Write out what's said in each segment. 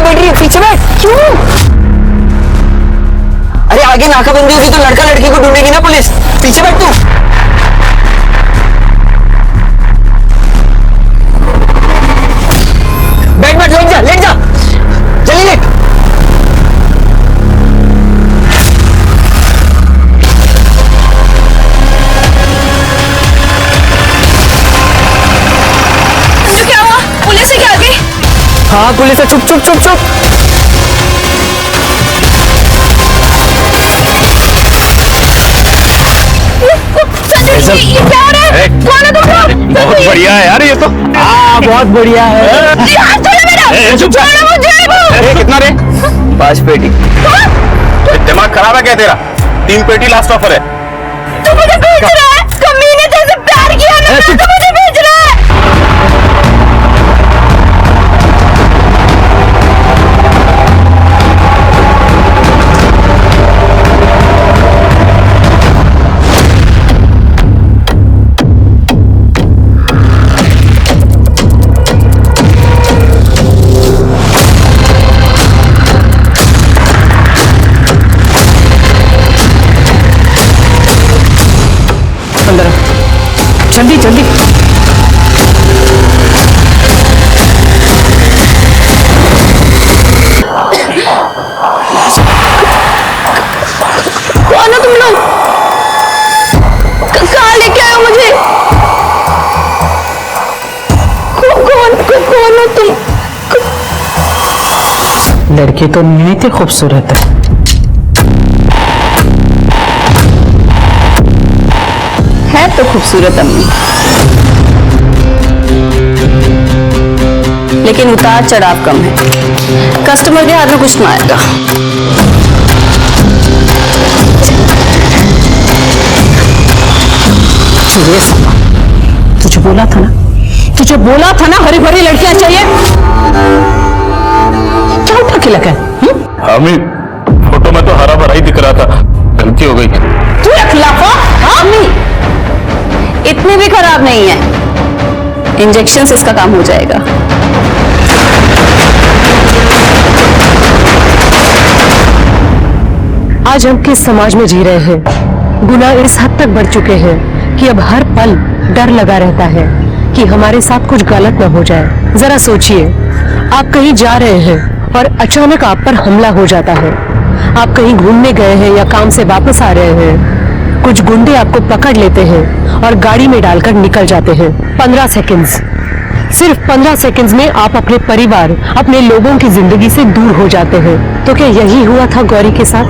बैठ रही है, पीछे बैठ। क्यों? अरे आगे नाकाबंदी होगी तो लड़का लड़की को ढूंढेगी ना पुलिस। पीछे बैठ तू। बैठ बैठ, लेट जा लेट जा, जल्दी लेट। क्या हुआ? पुलिस है क्या आगे? हाँ पुलिस है, चुप चुप चुप चुप। ये क्या हो रहा है? कौन है तुम लोग? बहुत बढ़िया है यार ये तो। हाँ बहुत बढ़िया है। हाथ छोड़ो मेरा। चुप छोड़ो मुझे। कितना रे? 5 पेटी। दिमाग खराब है क्या तेरा? 3 पेटी लास्ट ऑफर है। तू मुझे बेच रहा है? कमीने जैसे प्यार किया ना, तू मुझे बेच रहा है। जल्दी जल्दी। कौन हो तुम लोग? कहाँ लेके आए हो मुझे? कौन हो तुम? लड़की तो निहायत ही खूबसूरत है। तो खूबसूरत अम्मी, लेकिन उतार चढ़ाव कम है। कस्टमर के हाथ में कुछ ना आएगा। तुझे बोला था ना, तुझे बोला था ना हरी भरी लड़कियां चाहिए। क्या उठा के लगा? हमी फोटो में तो हरा भरा ही दिख रहा था, गलती हो गई। तू अखलाफा? अम्मी इतने भी खराब नहीं है, इंजेक्शन से इसका काम हो जाएगा। आज हम किस समाज में जी रहे हैं? गुनाह इस हद तक बढ़ चुके हैं कि अब हर पल डर लगा रहता है कि हमारे साथ कुछ गलत न हो जाए। जरा सोचिए, आप कहीं जा रहे हैं और अचानक आप पर हमला हो जाता है। आप कहीं घूमने गए हैं या काम से वापस आ रहे हैं, कुछ गुंडे आपको पकड़ लेते हैं और गाड़ी में डालकर निकल जाते हैं। 15 सेकंड्स, सिर्फ 15 सेकंड्स में आप अपने परिवार, अपने लोगों की जिंदगी से दूर हो जाते हैं। तो क्या यही हुआ था गौरी के साथ?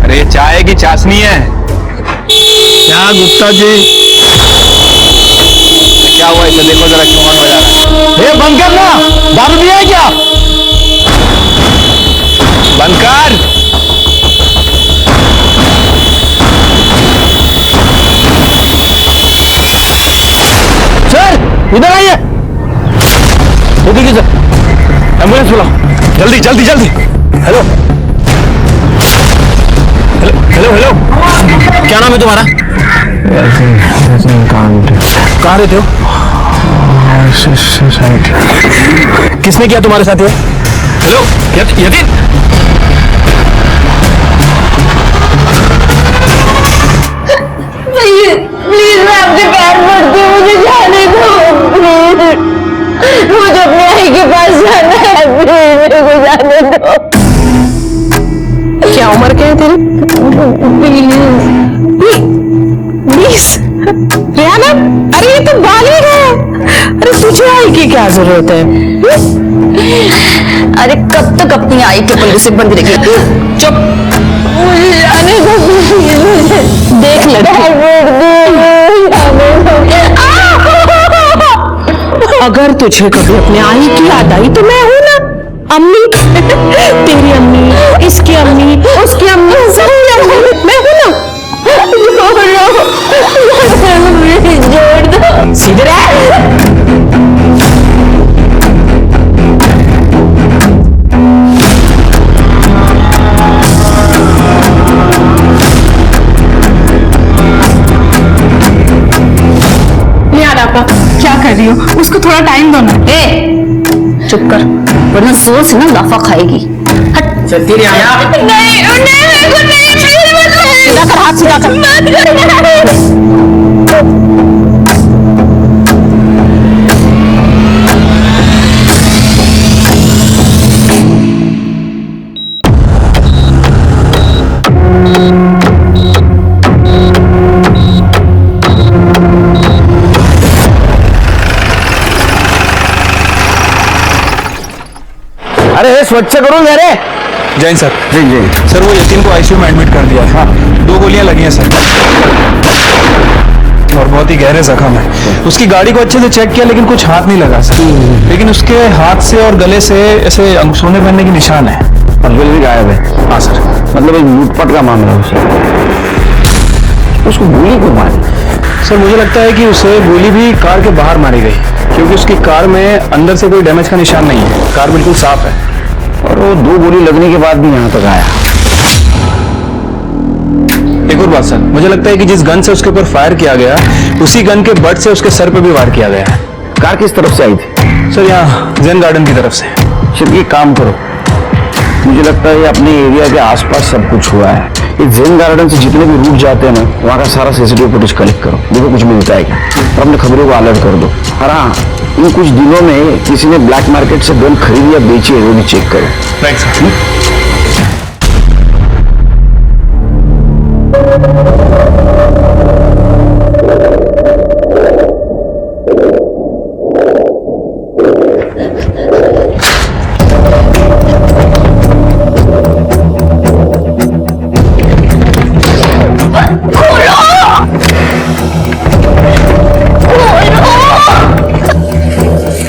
अरे चाय की चाशनी है क्या गुप्ता जी? क्या हुआ इसे देखो जरा, क्यों ऑन हो जा रहा है? बंद कर ना, दारू दिया है क्या? बंद कर। सर इधर आइए। देखिए सर, एम्बुलेंस बुलाओ जल्दी जल्दी जल्दी। हेलो हेलो हेलो, क्या नाम है तुम्हारा? कहाँ रहते हो? किसने किया तुम्हारे साथ ये? हेलो यतीन, प्लीज मैं आपके पैर पड़ती हूँ, मुझे जाने दो प्लीज। मुझे अपने भाई के पास जाना है, प्लीज मेरे को जाने दो। क्या उम्र क्या है तेरी? प्लीज रेहाना, अरे ये तो बालिग है। अरे तुझे आई की क्या जरूरत है? अरे कब तक अपनी आई के पल्लू से बंद रहेगी? चुप। मुझे जाने दो प्लीज। देख लड़की, अगर तुझे कभी अपने आई की याद आई तो मैं हूं ना, अम्मी। तेरी अम्मी, इसकी अम्मी, उसकी अम्मी, सबकी अम्मी मैं हूं ना। जोड़ दो। सीधे रह। उसको थोड़ा टाइम दो ना। चुप कर, वरना जोर से ना लाफा खाएगी। चलती नहीं आया। नहीं नहीं मेरे को नहीं, सीधा कर, हाथ सीधा कर। मत करना। अरे स्वच्छ करो मेरे। जैन सर। जी जी सर, वो यतीम को आईसीयू में एडमिट कर दिया है। हाँ। 2 गोलियां लगी हैं सर, और बहुत ही गहरे जख्म है। उसकी गाड़ी को अच्छे से चेक किया लेकिन कुछ हाथ नहीं लगा सर। लेकिन उसके हाथ से और गले से ऐसे सोने पहनने के निशान है। बिल भी गायब है। हाँ सर। मतलब एक लूटपाट का मामला है उसको गोली क्यों मारी? सर मुझे लगता है कि उसे गोली भी कार के बाहर मारी गई, क्योंकि उसकी कार में अंदर से कोई डैमेज का निशान नहीं है। कार बिल्कुल साफ है। और वो 2 गोली लगने के बाद भी यहाँ तक आया। एक और बात सर, मुझे लगता है कि जिस गन से उसके ऊपर फायर किया गया, उसी गन के बट से उसके सर पे भी वार किया गया है। कार किस तरफ से आई थी? सर यहाँ जैन गार्डन की तरफ से। सिर्फ ये काम करो, मुझे लगता है ये अपने एरिया के आसपास सब कुछ हुआ है। ये जैन गार्डन से जितने भी रूट जाते हैं ना, वहाँ का सारा सीसीटीवी फुटेज कलेक्ट करो, देखो कुछ मिलता है क्या। और अपने खबरों को अलर्ट कर दो। और हाँ, इन कुछ दिनों में किसी ने ब्लैक मार्केट से गन खरीदी या बेची है वो भी चेक करो। Right sir.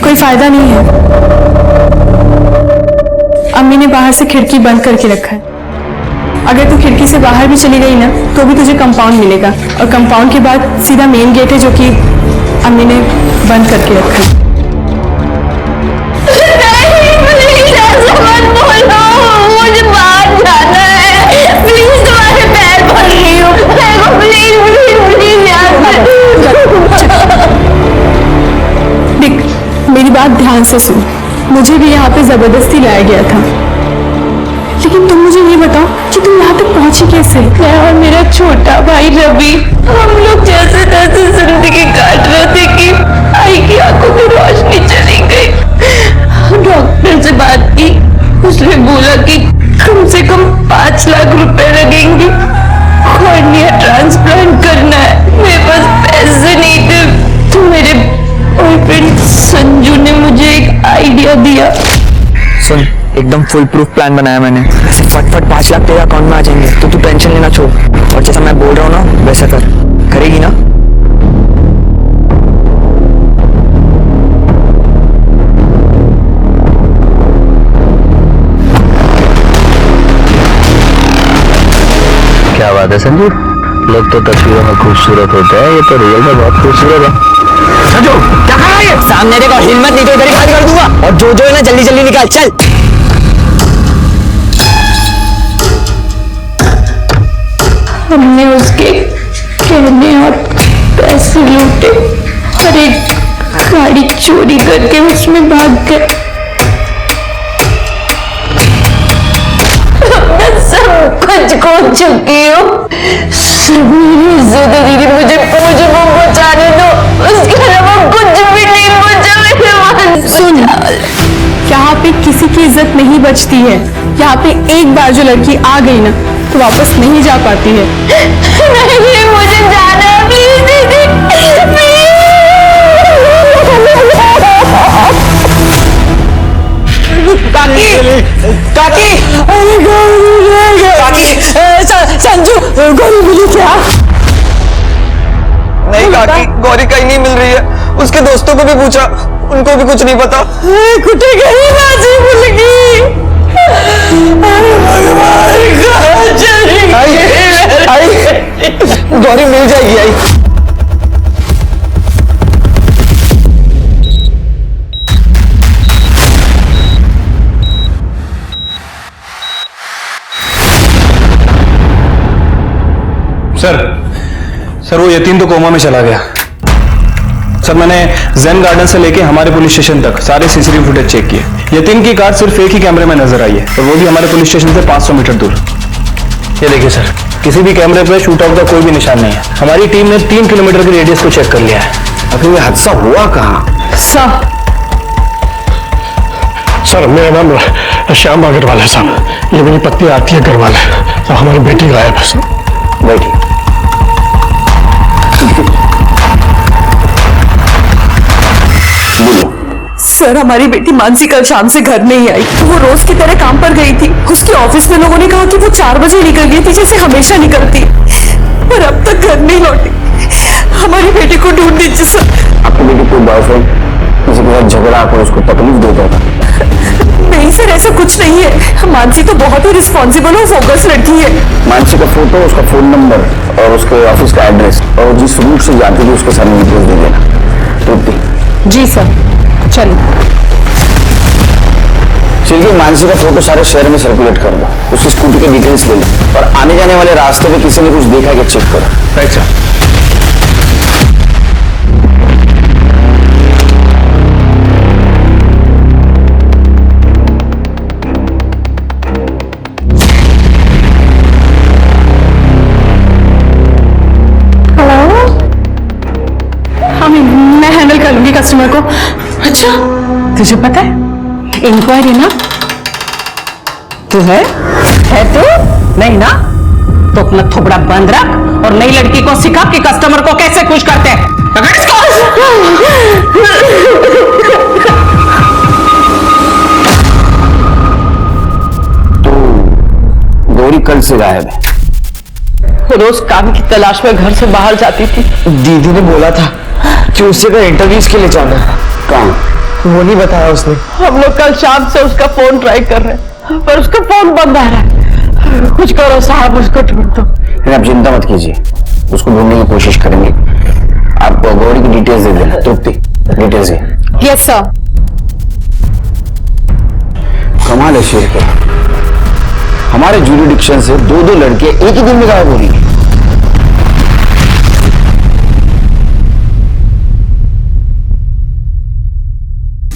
कोई फायदा नहीं है, अम्मी ने बाहर से खिड़की बंद करके रखा है। अगर तू खिड़की से बाहर भी चली गई ना तो भी तुझे कंपाउंड मिलेगा, और कंपाउंड के बाद सीधा मेन गेट है जो कि अम्मी ने बंद करके रखा है। नहीं, प्लीज ऐसा मत बोलो, मुझे बाहर जाना है। प्लीज तुम्हारे पैर पड़ रही हूँ, प्लीज प्लीज प्लीज यार। देख, मेरी बात ध्यान से सुन। मुझे भी यहाँ पे जबरदस्ती लाया गया था, लेकिन तुम मुझे ये बताओ कि तुम यहाँ तक पहुंची कैसे? मैं और मेरा छोटा भाई रवि, हम लोग जैसे तैसे जिंदगी काट रहे थे कि आई की आंखों में रोशनी चली गई। डॉक्टर से बात की, उसने बोला कि कम से कम 5 लाख रुपए लगेंगे, कॉर्निया ट्रांसप्लांट करना है। मेरे पास पैसे नहीं थे, तो मेरे बॉयफ्रेंड संजू ने मुझे एक आइडिया दिया। सुन, एकदम फुल प्रूफ प्लान बनाया मैंने। ऐसे फटफट 5 लाख तेरे अकाउंट में आ जाएंगे, तो तू टेंशन लेना छोड़, और जैसा मैं बोल रहा हूँ ना वैसा कर। करेगी ना? क्या बात है संजू, लोग तो तस्वीरों में खूबसूरत होते हैं, ये तो रियल में बहुत खूबसूरत है। संजू क्या कर रहा है? सामने देखो, हिम्मत नहीं तो इधर ही खाली कर दूंगा। और जो है ना जल्दी जल्दी निकाल, चल। हमने उसके कहने और पैसे लूटे और एक गाड़ी चोरी करके उसमें भाग गए। मैं सब कुछ खो चुकी हूँ, सब मेरी इज्जत है, लेकिन मुझे बचाने दो, उसके अलावा कुछ भी नहीं बचा मेरे मन। सुन, यहाँ पे किसी की इज्जत नहीं बचती है। यहाँ पे एक बार जो लड़की आ गई ना तो वापस नहीं जा पाती है। नहीं, मुझे जाना है, प्लीज दीदी, काकी संजू, गौरी मिली क्या? नहीं काकी, गौरी कहीं नहीं मिल रही है। उसके दोस्तों को भी पूछा, उनको भी कुछ नहीं पता। कुटे गई, बाजी भूल गई। गौरी मिल जाएगी। आई सर वो यतीम तो कोमा में चला गया। सर मैंने जेन गार्डन से लेके हमारे पुलिस स्टेशन तक सारे सीसीटीवी फुटेज चेक किए। यतीन की कार सिर्फ एक ही कैमरे में नजर आई है और वो भी हमारे पुलिस स्टेशन से 500 मीटर दूर। ये देखिए सर, किसी भी कैमरे पे शूट आउट का कोई भी निशान नहीं है। हमारी टीम ने 3 किलोमीटर के रेडियस को चेक कर लिया है। आखिर ये हादसा हुआ कहाँ? सर मेरा नाम श्याम अग्रवाल है साहब, ये मेरी पत्नी आरती अग्रवाल है, तो हमारी बेटी गायब है सर। बैठिए। बोलो। सर हमारी बेटी मानसी कल शाम से घर नहीं आई। वो रोज की तरह काम पर गई थी। उसके ऑफिस में लोगों ने कहा कि वो 4 बजे निकल गई थी, जैसे हमेशा निकलती, पर अब तक घर नहीं लौटी। हमारी बेटी को ढूंढ दीजिए सर। आपकी बेटी कोई बॉयफ्रेंड किसी के साथ झगड़ा कर उसको तकलीफ देता था? नहीं सर, ऐसा कुछ नहीं है। मानसी तो बहुत ही रिस्पॉन्सिबल और फोकस लड़की है। मानसी का फोटो, उसका फोन नंबर और उसके ऑफिस का एड्रेस और जिस रूट से जाती थी उसके सामने डिटेल्स दे देना। तृप्ति। जी सर, चलिए। चलिए मानसी का फोटो सारे शहर में सर्कुलेट कर दो, उसकी स्कूटी की डिटेल्स ले लो और आने जाने वाले रास्ते में किसी ने कुछ देखा कि चेक करो। Right sir. मैं हैंडल कर लूंगी कस्टमर को। अच्छा, तुझे पता है इंक्वायरी ना तू है तू नहीं ना, तो अपना थोबड़ा बंद रख और नई लड़की को सिखा कि कस्टमर को कैसे खुश करते हैं। पकड़ इसको। तो गौरी कल से गायब है। रोज काम की तलाश में घर से बाहर जाती थी। दीदी ने बोला था कि उसे का इंटरव्यूज के लिए जाना है। कहाँ? वो नहीं बताया उसने। हम लोग कल शाम से उसका फोन ट्राई कर रहे हैं, पर उसका फोन बंद आ रहा है। कुछ करो साहब, उसको ढूंढ दो। आप चिंता मत कीजिए, उसको ढूंढने की कोशिश करेंगे। आप गौरी की डिटेल्स दे देना। तृप्ति, डिटेल्स है। Yes sir. कमाल है शेर के, हमारे ज्यूरिडिक्शन से 2-2 लड़के एक ही दिन में गायब हो रही है।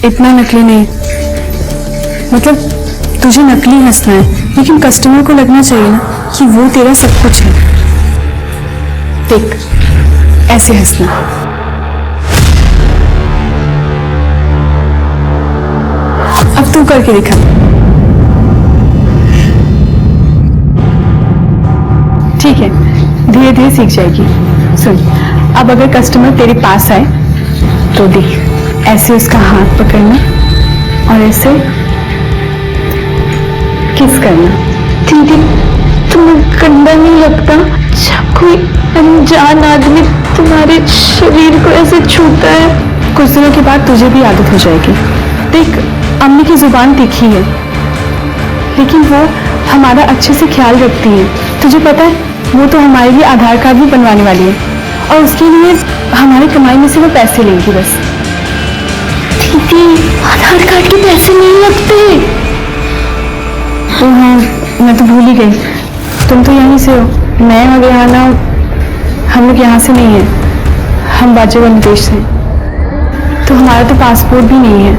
इतना नकली नहीं, मतलब तुझे नकली हंसना है, लेकिन कस्टमर को लगना चाहिए ना कि वो तेरा सब कुछ है। देख, ऐसे हंसना। अब तू करके दिखा। ठीक है, धीरे धीरे सीख जाएगी। सुन, अब अगर कस्टमर तेरे पास आए तो देख, ऐसे उसका हाथ पकड़ना और ऐसे किस करना। दीदी, तुम्हें गंदा नहीं लगता जब कोई अनजान आदमी तुम्हारे शरीर को ऐसे छूता है? कुछ दिनों के बाद तुझे भी आदत हो जाएगी। देख, अम्मी की जुबान तीखी है, लेकिन वो हमारा अच्छे से ख्याल रखती है। तुझे पता है, वो तो हमारे लिए आधार कार्ड भी बनवाने वाली है और उसके लिए हमारी कमाई में से वो पैसे लेंगी बस। दीदी, आधार कार्ड के पैसे नहीं लगते। तो हाँ, मैं तो भूल ही गई। तुम तो यहीं से हो, नए वगैरह आना, हम लोग यहाँ से नहीं है, हम बाजूबंद देश से। तो हमारा तो पासपोर्ट भी नहीं है।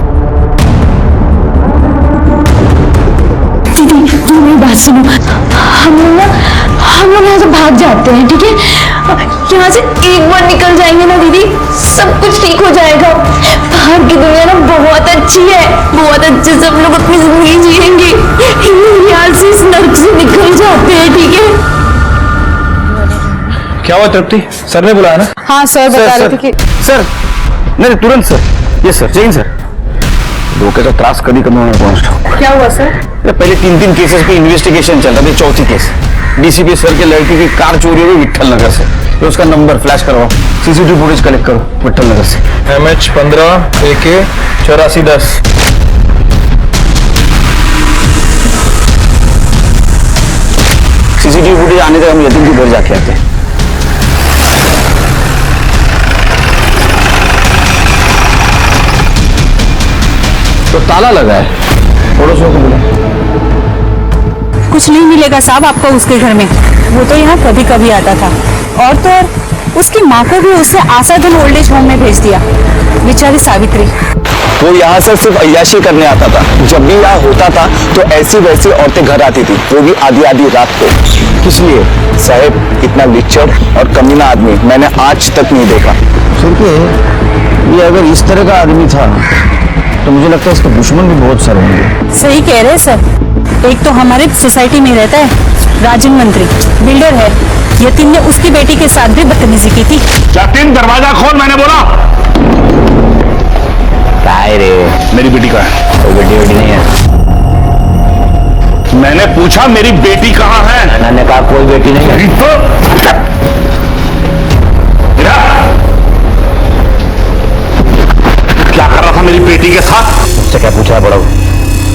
दीदी, तुम मेरी बात सुनो। हम लोग यहाँ से भाग जाते हैं, ठीक है? यहाँ से एक बार निकल जाएंगे ना दीदी, सब कुछ ठीक हो जाएगा। बाहर की दुनिया ना बहुत अच्छी है, बहुत अच्छे से हम लोग अपनी जिंदगी जिएंगे। यहाँ से इस नर्क से निकल जाते हैं, ठीक है? क्या हुआ तृप्ति? सर ने बुलाया ना? हाँ सर, बता रहे थे कि सर, नहीं तुरंत सर। ये सर, जय हिंद सर। धोखे का त्रास कभी कभी होने पहुंच। क्या हुआ सर? पहले 3 केसेस की इन्वेस्टिगेशन चल रहा था, 4थी केस डीसीपी सर के लड़की की कार चोरी हुई विट्ठल नगर से। तो उसका नंबर फ्लैश करवाओ, सीसीटीवी फुटेज कलेक्ट करो विट्ठल नगर से। MH15 AK 8410। सीसीटीवी फुटेज आने तक हम यतीन के घर जाके आते हैं। तो ताला लगा है, पड़ोसियों को बुला। कुछ नहीं मिलेगा साहब आपको उसके घर में। वो तो यहाँ कभी कभी आता था, और तो और उसकी माँ को भी उससे आशाधन ओल्ड एज होम में भेज दिया। बेचारी सावित्री। वो यहाँ से सिर्फ अय्याशी करने आता था। जब भी यहाँ होता था तो ऐसी वैसी औरतें घर आती थी, वो भी आधी आधी रात को। किस लिए? साहब, इतना लिच्चड़ और कमीना आदमी मैंने आज तक नहीं देखा। ये अगर इस तरह का आदमी था तो मुझे लगता है इसके दुश्मन भी बहुत सारे होंगे। सही कह रहे हैं सर। एक तो हमारे सोसाइटी में रहता है राजन मंत्री, बिल्डर है। यतीन ने उसकी बेटी के साथ भी बदतमीजी की थी। यतीन, दरवाजा खोल, मैंने बोला। काय रे, मेरी बेटी कहाँ है? कोई बेटी नहीं है। मैंने पूछा मेरी बेटी कहाँ है? नाना ने कहा कोई बेटी नहीं है। क्या कर रहा था मेरी बेटी के साथ? उससे क्या पूछा है बड़ा?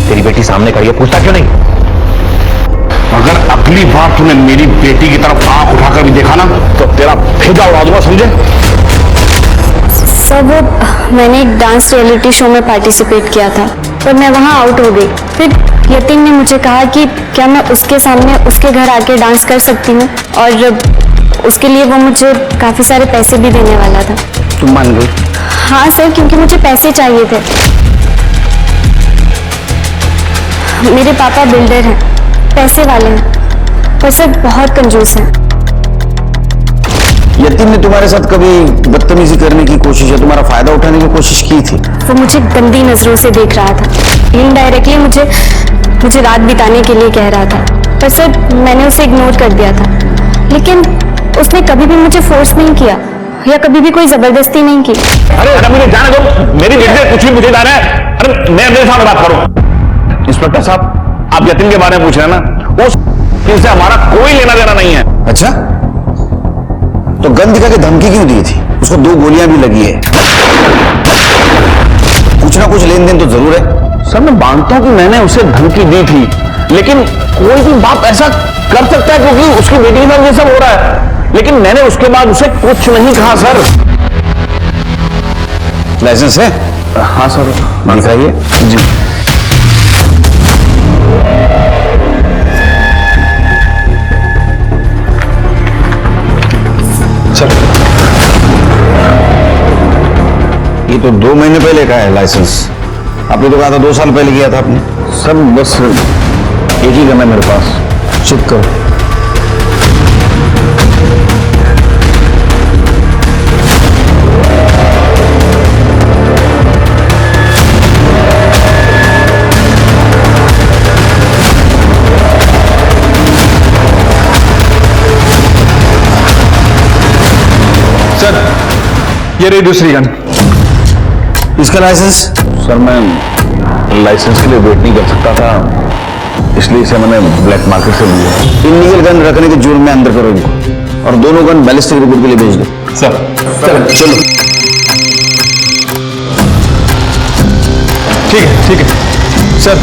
तेरी बेटी सामने खड़ी है, पूछता क्यों नहीं? अगर अगली बार तूने मेरी बेटी की तरफ आंख उठाकर भी देखा ना तो तेरा भेजा उड़ा दूंगा, समझे? सर, वो मैंने एक डांस रियलिटी शो में पार्टिसिपेट किया था, पर मैं वहाँ आउट हो गई। फिर यतीन ने मुझे कहा कि क्या मैं उसके सामने उसके घर आके डांस कर सकती हूँ, और उसके लिए वो मुझे काफ़ी सारे पैसे भी देने वाला था। तुम मान गई? हाँ सर, क्योंकि मुझे पैसे चाहिए थे। मेरे पापा बिल्डर हैं, पैसे वाले हैं, पर सर बहुत कंजूस हैं। यतीन ने तुम्हारे साथ कभी बदतमीजी करने की कोशिश या तुम्हारा फायदा उठाने की कोशिश की थी? वो मुझे गंदी नजरों से देख रहा था। इनडायरेक्टली मुझे रात बिताने के लिए कह रहा था, पर सर मैंने उसे इग्नोर कर दिया था। लेकिन उसने कभी भी मुझे फोर्स नहीं किया या कभी भी कोई जबरदस्ती नहीं की। अरे मुझे जाने दो, मेरी बेटी से कुछ भी मुझे जाना है। अरे मैं अपने साथ बात करूं। इंस्पेक्टर साहब, आप यतीन के बारे में पूछ रहे हैं ना, उस से हमारा कोई लेना देना नहीं है। अच्छा, तो गन दिखा के धमकी क्यों दी थी? उसको 2 गोलियां भी लगी है। कुछ ना कुछ लेन देन तो जरूर है। सर, मैं मानता हूं कि मैंने उसे धमकी दी थी, लेकिन कोई भी बाप ऐसा कर सकता है क्योंकि उसकी बेटी के साथ ये सब हो रहा है। लेकिन मैंने उसके बाद उसे कुछ नहीं कहा। सर, लाइसेंस है? हाँ सर, दिखाइए। जी। ये तो 2 महीने पहले का है लाइसेंस। आपने तो कहा था 2 साल पहले किया था आपने। सर बस एक ही गन है मेरे पास। चेक करो। सर, ये रही दूसरी गन। इसका लाइसेंस? सर, मैं लाइसेंस के लिए वेट नहीं कर सकता था, इसलिए इसे मैंने ब्लैक मार्केट से लिया। इलीगल गन रखने के जुर्म में अंदर करो इनको, और दोनों गन बैलिस्टिक रिपोर्ट के लिए भेज दो। सर, चलो। ठीक है। सर,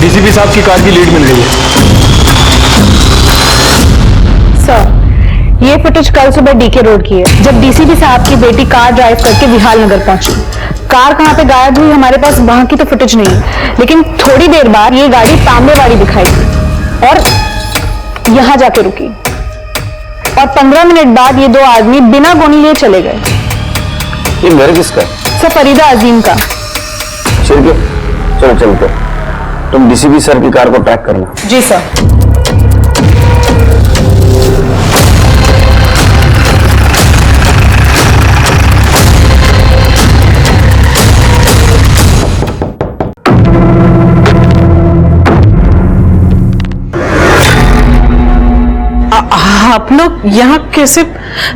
डीसीपी साहब की कार की लीड मिल गई है। सर, ये फुटेज कल सुबह डीके रोड की है, जब डीसीपी साहब की बेटी कार ड्राइव करके विहाल नगर पहुंची। कार कहां पे गायब हुई हमारे पास वहां की तो फुटेज नहीं है, लेकिन थोड़ी देर बाद ये गाड़ी तांबेवाड़ी दिखाई दी और यहां जाके रुकी, और 15 मिनट बाद ये 2 आदमी बिना गोली लिए चले गए। ये घर किसका है? सर, फरीदा अजीम का। चलो चलते। तुम डीसीपी सर की कार को ट्रैक करना। जी सर। आप लोग यहाँ कैसे?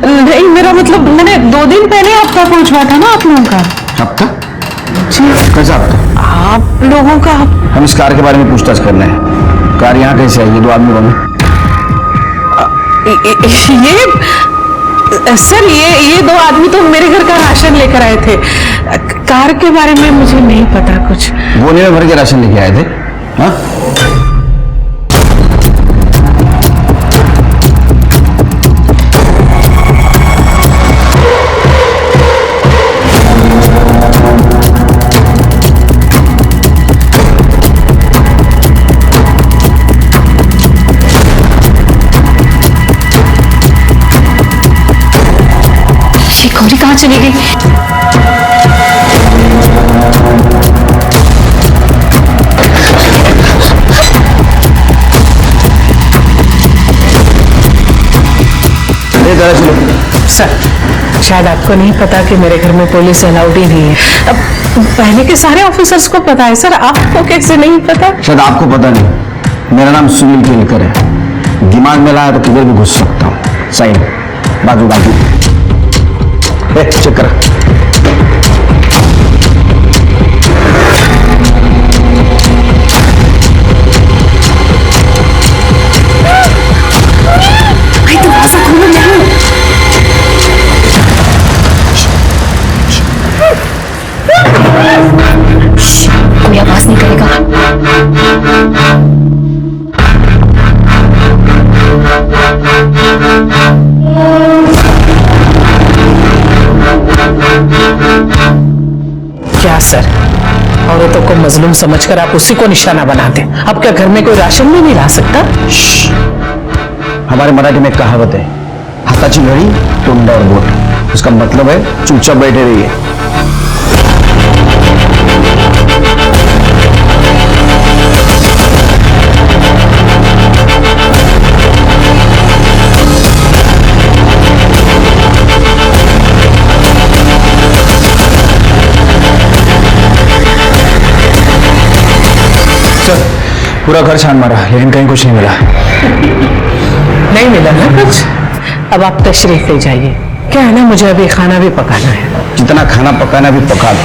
नहीं, मेरा मतलब मैंने 2 दिन पहले आपका पहुंचवा था ना आप लोगों का। हफ्ता? जी। कैसा हफ्ता? आप लोगों का? हम इस कार के बारे में पूछताछ कर रहे हैं। कार यहाँ कैसे आई? ये 2 आदमी बने। ये सर, ये 2 आदमी तो मेरे घर का राशन लेकर आए थे। कार के बारे में मुझे नहीं पता कुछ। बोने में भर के राशन लेके आए थे? हाँ? ये गौरी कहाँ चली गई? सर, शायद आपको नहीं पता कि मेरे घर में पुलिस अलाउड ही नहीं है। अब पहले के सारे ऑफिसर्स को पता है सर, आपको कैसे नहीं पता? शायद आपको पता नहीं, मेरा नाम सुनील केलकर है। दिमाग में लाया तो किधर भी घुस सकता हूँ। साइन बाजू बाजू चेक कर। कोई आवाज नहीं करेगा। क्या सर, औरतों को मजलूम समझकर आप उसी को निशाना बनाते? अब क्या घर में कोई राशन भी नहीं ला सकता? हमारे मराठी में एक कहावत है, हाथाची घड़ी तोंडावर बोट। उसका मतलब है चुपचाप बैठे रहिए। पूरा घर छान मारा लेकिन कहीं कुछ नहीं मिला। नहीं मिला ना कुछ? अब आप तशरीफ ले जाइए। क्या है ना, मुझे अभी खाना भी पकाना है। जितना खाना पकाना भी पका दो,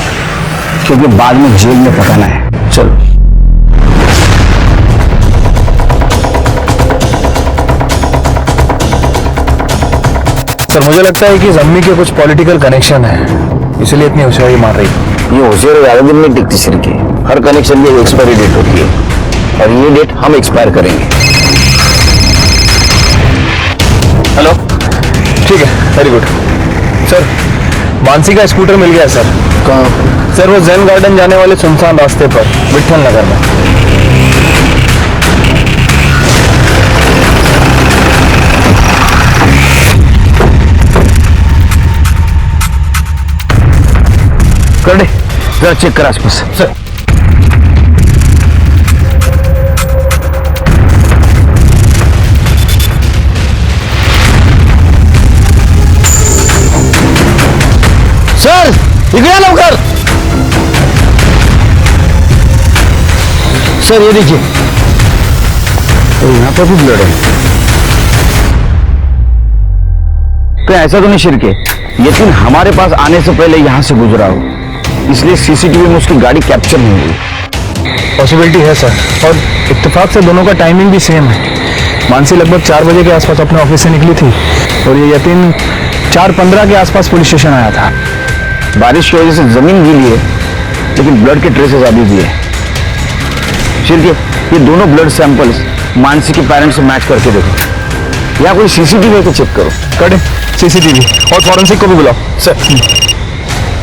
क्योंकि बाद में जेल में पकाना है। चलो। सर मुझे लगता है कि जम्मी के कुछ पॉलिटिकल कनेक्शन है, इसलिए इतनी होशियारी मार रही है। ये होशियारी ज्यादा दिन नहीं टिकती सिर की। हर कनेक्शन की एक्सपायरी डेट होती है और ये डेट हम एक्सपायर करेंगे। हेलो, ठीक है, वेरी गुड। सर मानसी का स्कूटर मिल गया सर। कहाँ? सर वो जैन गार्डन जाने वाले सुनसान रास्ते पर विठल नगर में। कर दे, जरा चेक कर आसपास। सर सर इकडे या लवकर। सर ये देखिए, तो यहाँ पर भी ब्लड है। तो ऐसा तो नहीं शिरके, यकीन हमारे पास आने से पहले यहाँ से गुजरा हो, इसलिए सीसीटीवी में उसकी गाड़ी कैप्चर नहीं हुई। पॉसिबिलिटी है सर, और इत्तेफाक से दोनों का टाइमिंग भी सेम है। मानसी लगभग 4 बजे के आसपास अपने ऑफिस से निकली थी और ये यतीन 4:15 के आसपास पुलिस स्टेशन आया था। बारिश की वजह से जमीन गीली है, लेकिन ब्लड के ट्रेसेस अभी भी है। शिरके, ये दोनों ब्लड सैंपल्स मानसी के पेरेंट्स से मैच करके देखो। या कोई सीसीटीवी है तो चेक करो। करें सीसीटीवी और फॉरेंसिक को भी बुलाओ। सर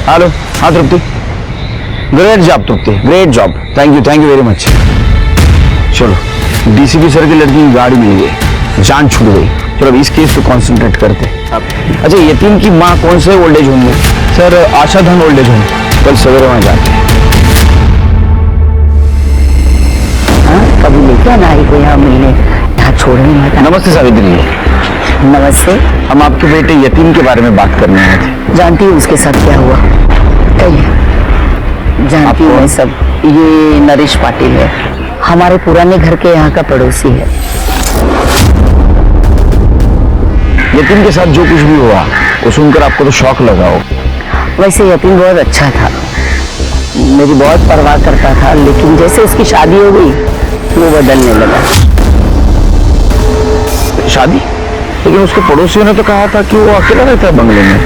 हेलो, हाँ Trupti, great job Trupti, great job, thank you very much. चलो डीसीपी सर की लड़की की गाड़ी मिल गई, जान छूट गई। चलो अब इस केस पे कॉन्सेंट्रेट करते। अच्छा, यतीम की माँ कौन से ओल्ड एज होम में? सर आशा धन ओल्ड एज होम। कल सवेरे वहां जाते हैं। कभी लेके आना आई को यहाँ मिलने, यहाँ छोड़ने मत। नमस्ते सावित्री जी। नमस्ते। हम आपके बेटे यतीम के बारे में बात करने आए थे। जानती हूँ उसके साथ क्या हुआ? जानती हूँ मैं सब। ये नरेश पाटिल है, हमारे पुराने घर के यहाँ का पड़ोसी है। यतीम के साथ जो कुछ भी हुआ वो सुनकर आपको तो शौक लगा हो। वैसे यतीम बहुत अच्छा था, मेरी बहुत परवाह करता था, लेकिन जैसे उसकी शादी हो गई वो बदलने लगा। शादी? लेकिन उसके पड़ोसियों ने तो कहा था कि वो अकेला रहता है बंगले में।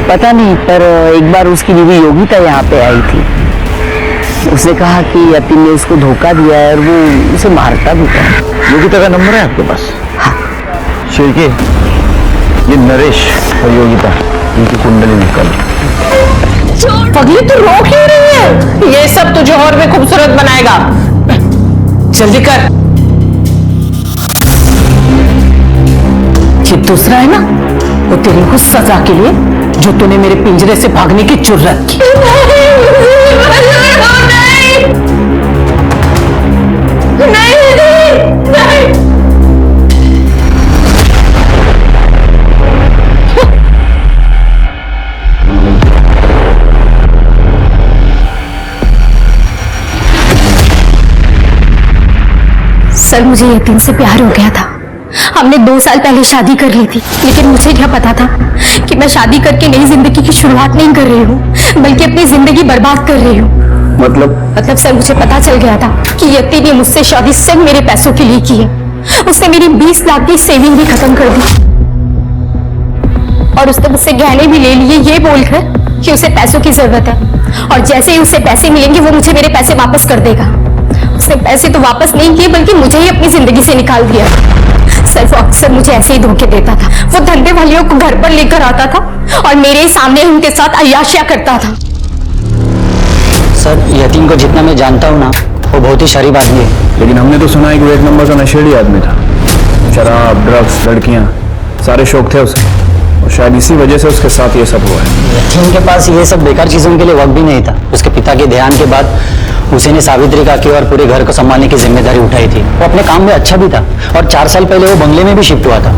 पता नहीं, पर एक बार उसकी बीवी योगिता यहाँ पे आई थी। उसने कहा कि यतीम ने उसको धोखा दिया है और वो उसे मारता भी था। योगिता का नंबर है आपके पास? हाँ। शिरके, ये नरेश और योगिता, इनकी कुंडली निकल। पगली तू रो क्यों रही है? ये सब तुझे और भी खूबसूरत बनाएगा। जल्दी कर। ये दूसरा है ना, वो तेरी उस सजा के लिए जो तूने मेरे पिंजरे से भागने की जुर्रत की। सर, मुझे यतीम से प्यार हो गया था। हमने 2 साल पहले शादी कर ली थी, लेकिन मुझे क्या पता था कि मैं शादी करके नई जिंदगी की शुरुआत नहीं कर रही हूँ, बल्कि अपनी जिंदगी बर्बाद कर रही हूँ। मतलब सर, मुझे पता चल गया था कि यतीम ने मुझसे शादी सिर्फ मेरे पैसों के लिए की है। उसने मेरी 20 लाख की सेविंग भी खत्म कर दी और उसने मुझसे गहने भी ले लिए, ये बोलकर कि उसे पैसों की जरूरत है और जैसे ही उसे पैसे मिलेंगे वो मुझे मेरे पैसे वापस कर देगा। उसने पैसे तो वापस नहीं किए, बल्कि मुझे ही अपनी जिंदगी से निकाल दिया। सर, वो अक्सर मुझे ऐसे ही धोखे देता था। वो धंधे वालियों को घर पर लेकर आता था और मेरे सामने उनके साथ अय्याशियां करता था। सर, यतीम को जितना मैं जानता हूँ ना, वो बहुत ही शरीफ आदमी है। लेकिन हमने तो सुना है कि वो 1 नंबर का नशेड़ी आदमी था। शराब, ड्रग्स, लड़कियां, सारे शौक थे उसे, और शायद इसी वजह से उसके साथ ये सब हुआ है। यतीम के पास ये सब बेकार चीजों के लिए वक्त भी नहीं था। उसके पिता के देहांत के बाद उसी ने सावित्री काकी और पूरे घर को संभालने की जिम्मेदारी उठाई थी। वो अपने काम में अच्छा भी था और 4 साल पहले वो बंगले में भी शिफ्ट हुआ था।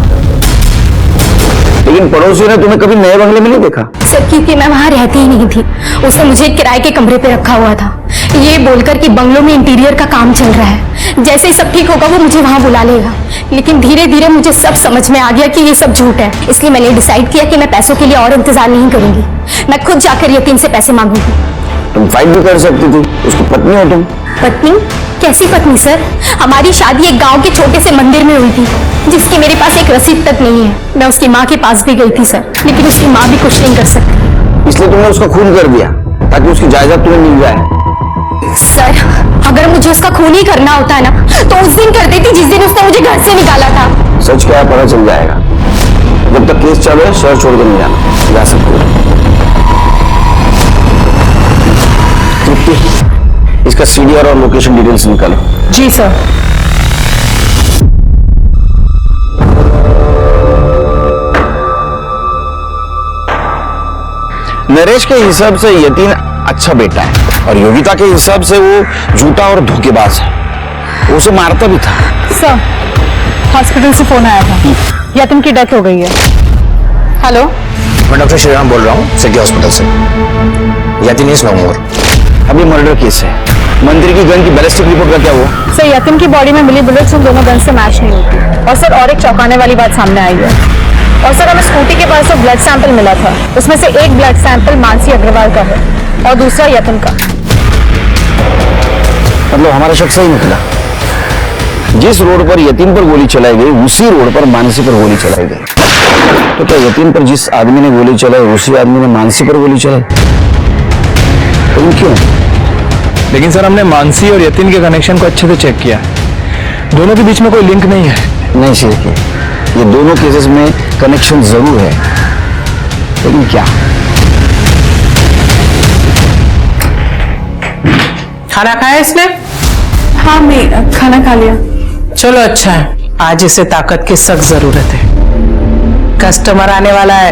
लेकिन पड़ोसियों ने तुम्हें कभी नए बंगले में नहीं देखा? सर, क्योंकि मैं वहां रहती ही नहीं थी। उसने मुझे किराए के कमरे पे रखा हुआ था, ये बोलकर कि बंगलों में इंटीरियर का काम चल रहा है, जैसे ही सब ठीक होगा वो मुझे वहां बुला लेगा। लेकिन धीरे धीरे मुझे सब समझ में आ गया कि ये सब झूठ है। इसलिए मैंने डिसाइड किया कि मैं पैसों के लिए और इंतजार नहीं करूंगी। मैं खुद जाकर यतीम से पैसे मांगूंगी। तुम फाइट भी कर सकती थी, उसकी पत्नी हो तुम। पत्नी? कैसी पत्नी सर? हमारी शादी एक गांव के छोटे से मंदिर में हुई थी, जिसकी मेरे पास एक रसीद तक नहीं है। मैं उसकी माँ के पास भी गई थी सर, लेकिन उसकी माँ भी कुछ नहीं कर सकती। इसलिए तुमने उसका खून कर दिया ताकि उसकी जायदाद तुम्हें मिल जाए। सर, अगर मुझे उसका खून ही करना होता है ना, तो उस दिन कर देती जिस दिन उसने मुझे घर से निकाला था। सच क्या है पता चल जाएगा। जब तक केस चालू है शहर छोड़ के नहीं जाना। जा सकते हो। तृप्ति, इसका सीडीआर और लोकेशन डिटेल्स निकालो। जी सर। नरेश के हिसाब से यतीन अच्छा बेटा है और योगिता के हिसाब से वो झूठा और धोखेबाज है। वो उसे मारता भी था। सर, हॉस्पिटल से फोन आया था, यतीम की डेथ हो गई है। हेलो, मैं डॉक्टर श्रीराम बोल रहा हूँ, सिटी हॉस्पिटल से। यतीम इज नो मोर। अभी मर्डर केस है। मंदिर की गन की बैलिस्टिक रिपोर्ट का क्या हुआ? सर, यतीम की बॉडी में मिली बुलेट्स उन दोनों गन से मैच नहीं होती। और सर, और एक चौंकाने वाली बात सामने आई है। और सर, हमें स्कूटी के पास से ब्लड सैंपल मिला था, उसमें से एक ब्लड सैंपल मानसी अग्रवाल का है और दूसरा यतीम का। मतलब हमारा शक सही निकला। जिस रोड पर यतीम पर गोली चलाई गई उसी रोड पर मानसी पर गोली चलाई गई। तो क्या यतीम पर जिस आदमी ने गोली चलाई उसी आदमी ने मानसी पर गोली चलाई? तो क्यों? लेकिन सर, हमने मानसी और यतीन के कनेक्शन को अच्छे से चेक किया। दोनों के बीच में कोई लिंक नहीं है। नहीं सिर्फ ये दोनों केसेस में कनेक्शन जरूर है, लेकिन क्या? खाना खाया इसने? हाँ, मैं खाना खा लिया। चलो अच्छा है, आज इसे ताकत की सख्त जरूरत है। कस्टमर आने वाला है,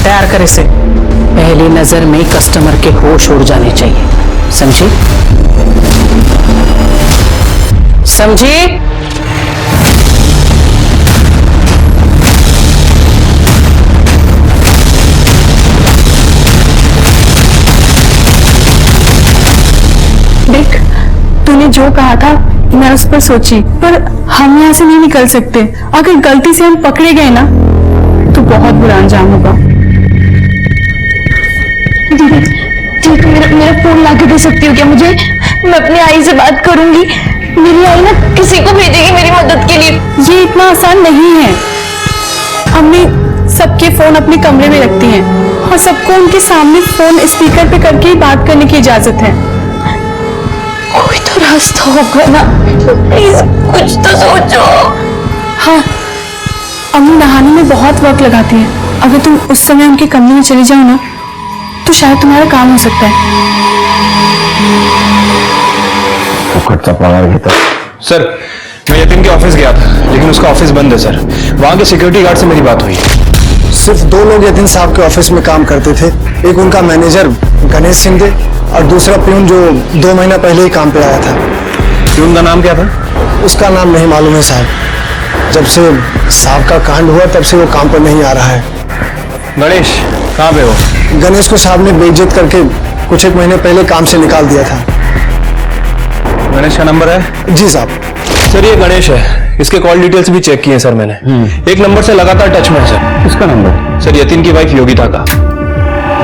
तैयार कर इसे। पहली नजर में कस्टमर के होश उड़ जाने चाहिए, समझी? समझी? देख, तूने जो कहा था मैं उस पर सोची, पर हम यहाँ से नहीं निकल सकते। अगर गलती से हम पकड़े गए ना तो बहुत बुरा अंजाम होगा। दीदी, ठीक, मेरा फोन ला के दे सकती हो क्या मुझे? मैं अपनी आई से बात करूंगी। मेरी आई ना किसी को भेजेगी मेरी मदद के लिए। ये इतना आसान नहीं है। अम्मी सबके फोन अपने कमरे में रखती हैं और सबको उनके सामने फोन स्पीकर पे करके ही बात करने की इजाजत है। कोई तो रास्ता होगा ना, प्लीज कुछ तो सोचो। हाँ, अम्मी नहाने में बहुत वक्त लगाती है। अगर तुम उस समय उनके कमरे में चली जाओ ना तो शायद तुम्हारा काम हो सकता है। सर, मैं यतीन के ऑफिस गया था, लेकिन उसका ऑफिस बंद है सर। वहाँ के सिक्योरिटी गार्ड से मेरी बात हुई। सिर्फ 2 लोग यतीन साहब के ऑफिस में काम करते थे। एक उनका मैनेजर गणेश सिंह थे और दूसरा प्यून जो 2 महीना पहले ही काम पे आया था। प्यून का नाम क्या था? उसका नाम नहीं मालूम है साहब। जब से साहब का कांड हुआ तब से वो काम पर नहीं आ रहा है। गणेश कहाँ पे हो? गणेश को साहब ने बेइज्जत करके कुछ 1 महीने पहले काम से निकाल दिया था। गणेश का नंबर है? जी साहब। सर ये गणेश है, इसके कॉल डिटेल्स भी चेक किए सर मैंने। एक नंबर से लगातार टच में है सर। किसका नंबर? सर यतीन की वाइफ योगिता का।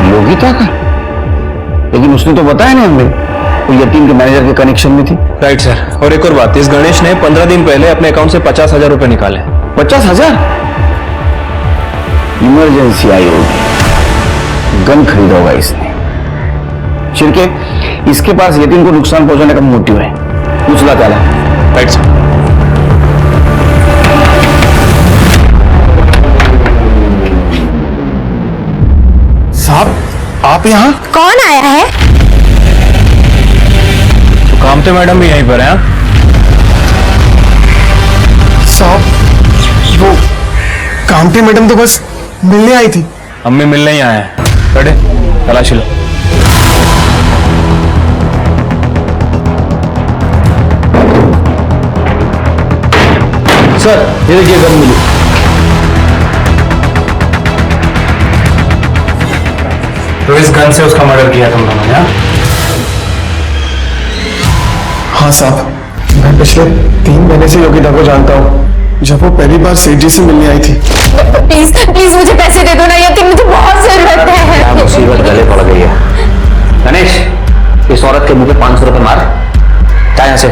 योगिता का? लेकिन उसने तो बताया नहीं हमें, वो यतीन के मैनेजर के कनेक्शन में थी। Right sir. और एक और बात, इस गणेश ने 15 दिन पहले अपने अकाउंट से 50,000 रुपए निकाले। 50,000? इमरजेंसी आई होगी, गन खरीदा होगा इसने। छिड़के, इसके पास यतीन को नुकसान पहुंचाने का मोटिव है। उछला ताला। Right sir. साहब आप यहाँ? कौन आया है? तो कामते मैडम भी यहीं पर हैं? साहब वो कामती मैडम तो बस मिलने आई थी। अम्मी मिलने ही आए हैं। बैठे, तलाशी लो। सर ये देखिए गन मिली। तो इस गन से उसका मर्डर किया तुम लोगों ने? हाँ साहब, मैं पिछले 3 महीने से योगिता को जानता हूँ। जब वो पहली बार सेठ जी से मिलने आई थी। प्लीज प्लीज मुझे पैसे दे दो ना यतीन, मुझे बहुत जरूरत है। क्या मुसीबत गले पड़ गई है। गणेश, इस औरत के मुंह पे 500 रुपए मार, चाहे यहाँ से।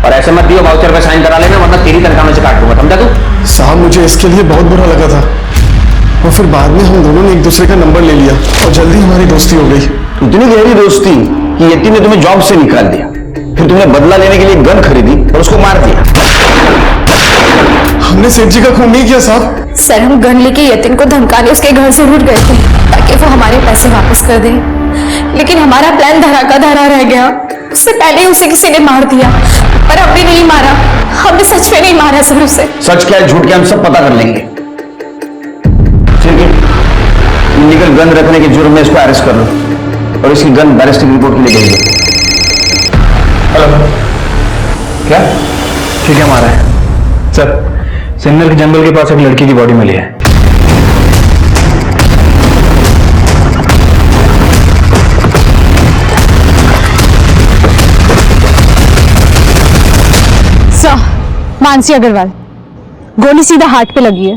और ऐसे मत दियो, वाउचर पे साइन करा लेना, वरना तेरी तनख्वाह में से काट दूंगा, समझा तू? साहब मुझे इसके लिए बहुत बुरा लगा था, और फिर बाद में हम दोनों ने एक दूसरे का नंबर ले लिया और जल्दी हमारी दोस्ती हो गई। इतनी गहरी दोस्ती कि यतीन ने तुम्हें जॉब से निकाल दिया, फिर तुमने बदला लेने के लिए गन खरीदी और उसको मार दिया। हमने सेठ जी का खून नहीं किया साहब। सर हम गन लेके यतीन को धमकाने उसके घर से रूठ गए थे ताकि वो हमारे पैसे वापस कर दे, लेकिन हमारा प्लान धरा का धरा रह गया। उससे पहले ही उसे किसी ने मार दिया, पर हमने नहीं मारा। हमने सच में नहीं मारा सर उसे। सच क्या है झूठ क्या हम सब पता कर लेंगे। ठीक है, इलीगल गन रखने के जुर्म में इसको अरेस्ट कर लो और इसकी गन बैलिस्टिक रिपोर्ट के लिए भेज दो। हेलो, क्या? ठीक है, हमारा है सर। सिन्नर के जंगल के पास एक लड़की की बॉडी मिली है। मानसी अग्रवाल, गोली सीधा हार्ट पे लगी है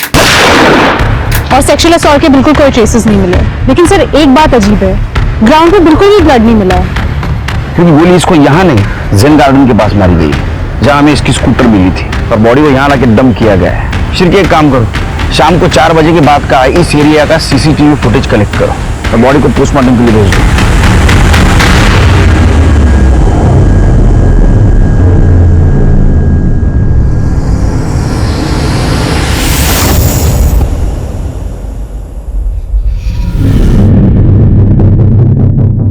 और सेक्सुअल असॉल्ट के बिल्कुल कोई ट्रेसेस नहीं मिले। लेकिन सर एक बात अजीब है, ग्राउंड पे बिल्कुल भी ब्लड नहीं मिला है। क्योंकि गोली इसको यहाँ नहीं, जेन गार्डन के पास मारी गई है, जहाँ हमें इसकी स्कूटर मिली थी, और बॉडी को यहाँ लाके डंप किया गया है। सिर्फ एक काम करो, शाम को 4 बजे के बाद का इस एरिया का CCTV फुटेज कलेक्ट करो और बॉडी को पोस्टमार्टम के लिए भेज दो।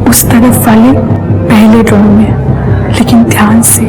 उस तरफ वाले पहले ड्रॉ में, लेकिन ध्यान से।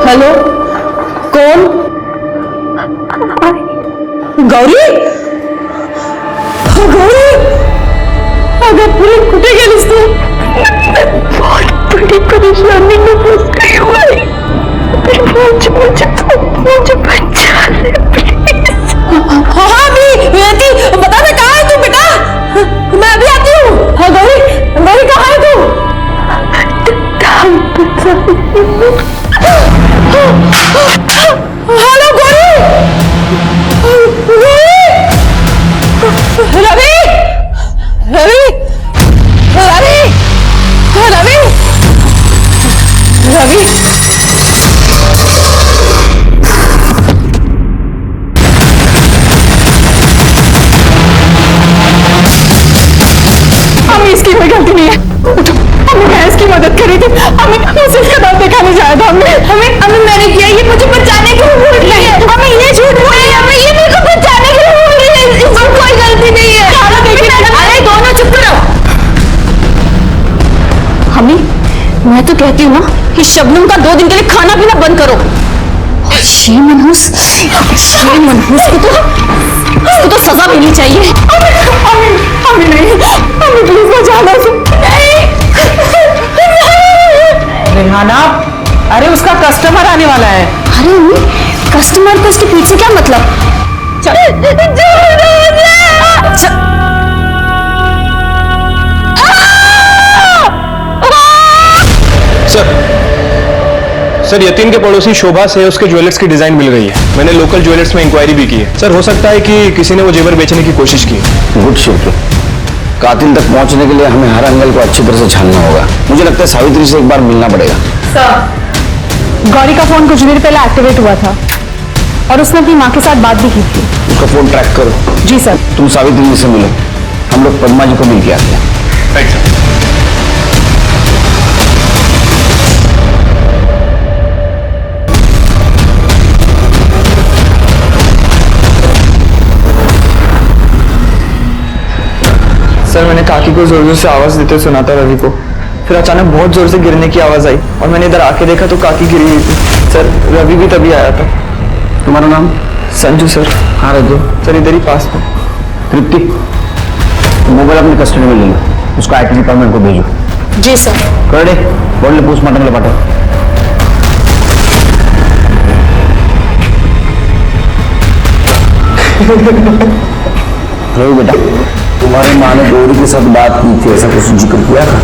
हेलो, कौन? गौरी? गौरी, अगर पूरे कुटे के रिश्ते बहुत बड़ी परेशानी में फंस गई हूँ। मुझे बचा ले प्लीज। हाँ भी बता मैं कहाँ है तू बेटा? मैं अभी आती हूँ। हाँ गौरी, गौरी कहाँ है तू? हेलो गौरी, रवि, रवि, रवि, रवि, रवि। मुझे बचाने के लिए बोल रही है। हमें ये झूठ बोल रही है, हमें ये मेरे को बचाने के लिए बोल रही है। इसमें कोई गलती नहीं है। अरे दोनों चुप करो। हमी, मैं तो कहती हूँ ना कि शबनम का 2 दिन के लिए खाना पीना बंद करो। ये मनहूस को तो सजा मिलनी चाहिए। हमें नहीं, हमें प्लीज बचाना। रेहाना, अरे उसका कस्टमर आने वाला है। अरे अम्मी, कस्टमर को इसके पीछे क्या मतलब? सर यतीन के पड़ोसी शोभा से उसके ज्वेलर्स की डिजाइन मिल गई है। मैंने लोकल ज्वेलर्स में इंक्वायरी भी की है। सर हो सकता है कि किसी ने वो जेवर बेचने की कोशिश की। Good shift. कातिल तक पहुंचने के लिए हमें हर एंगल को अच्छी तरह से छानना होगा। मुझे लगता है सावित्री से एक बार मिलना पड़ेगा। सर, गौरी का फोन कुछ देर पहले एक्टिवेट हुआ था और उसने अपनी माँ के साथ बात भी की थी। उसका फोन ट्रैक करो। जी सर। तुम सावित्री जी से मिलो, हम लोग पद्मा जी को मिल के आते हैं। Right sir. सर मैंने काकी को जोर जोर से आवाज देते सुना था रवि को। फिर अचानक बहुत जोर से गिरने की आवाज आई और मैंने इधर आके देखा तो काकी गिरी हुई थी। सर रवि भी तभी आया था। तुम्हारा नाम? संजू सर। हाँ रजू। सर इधर ही पास में। तृप्ति, मोबाइल अपनी कस्टडी में ले लो, उसको IT डिपार्टमेंट को भेजो। जी सर। कर दे, बॉडी पोस्टमार्टम के लिए पाठो। रवि बेटा, तुम्हारी माँ ने गौरी के साथ बात की थी, ऐसा कुछ जिक्र किया था?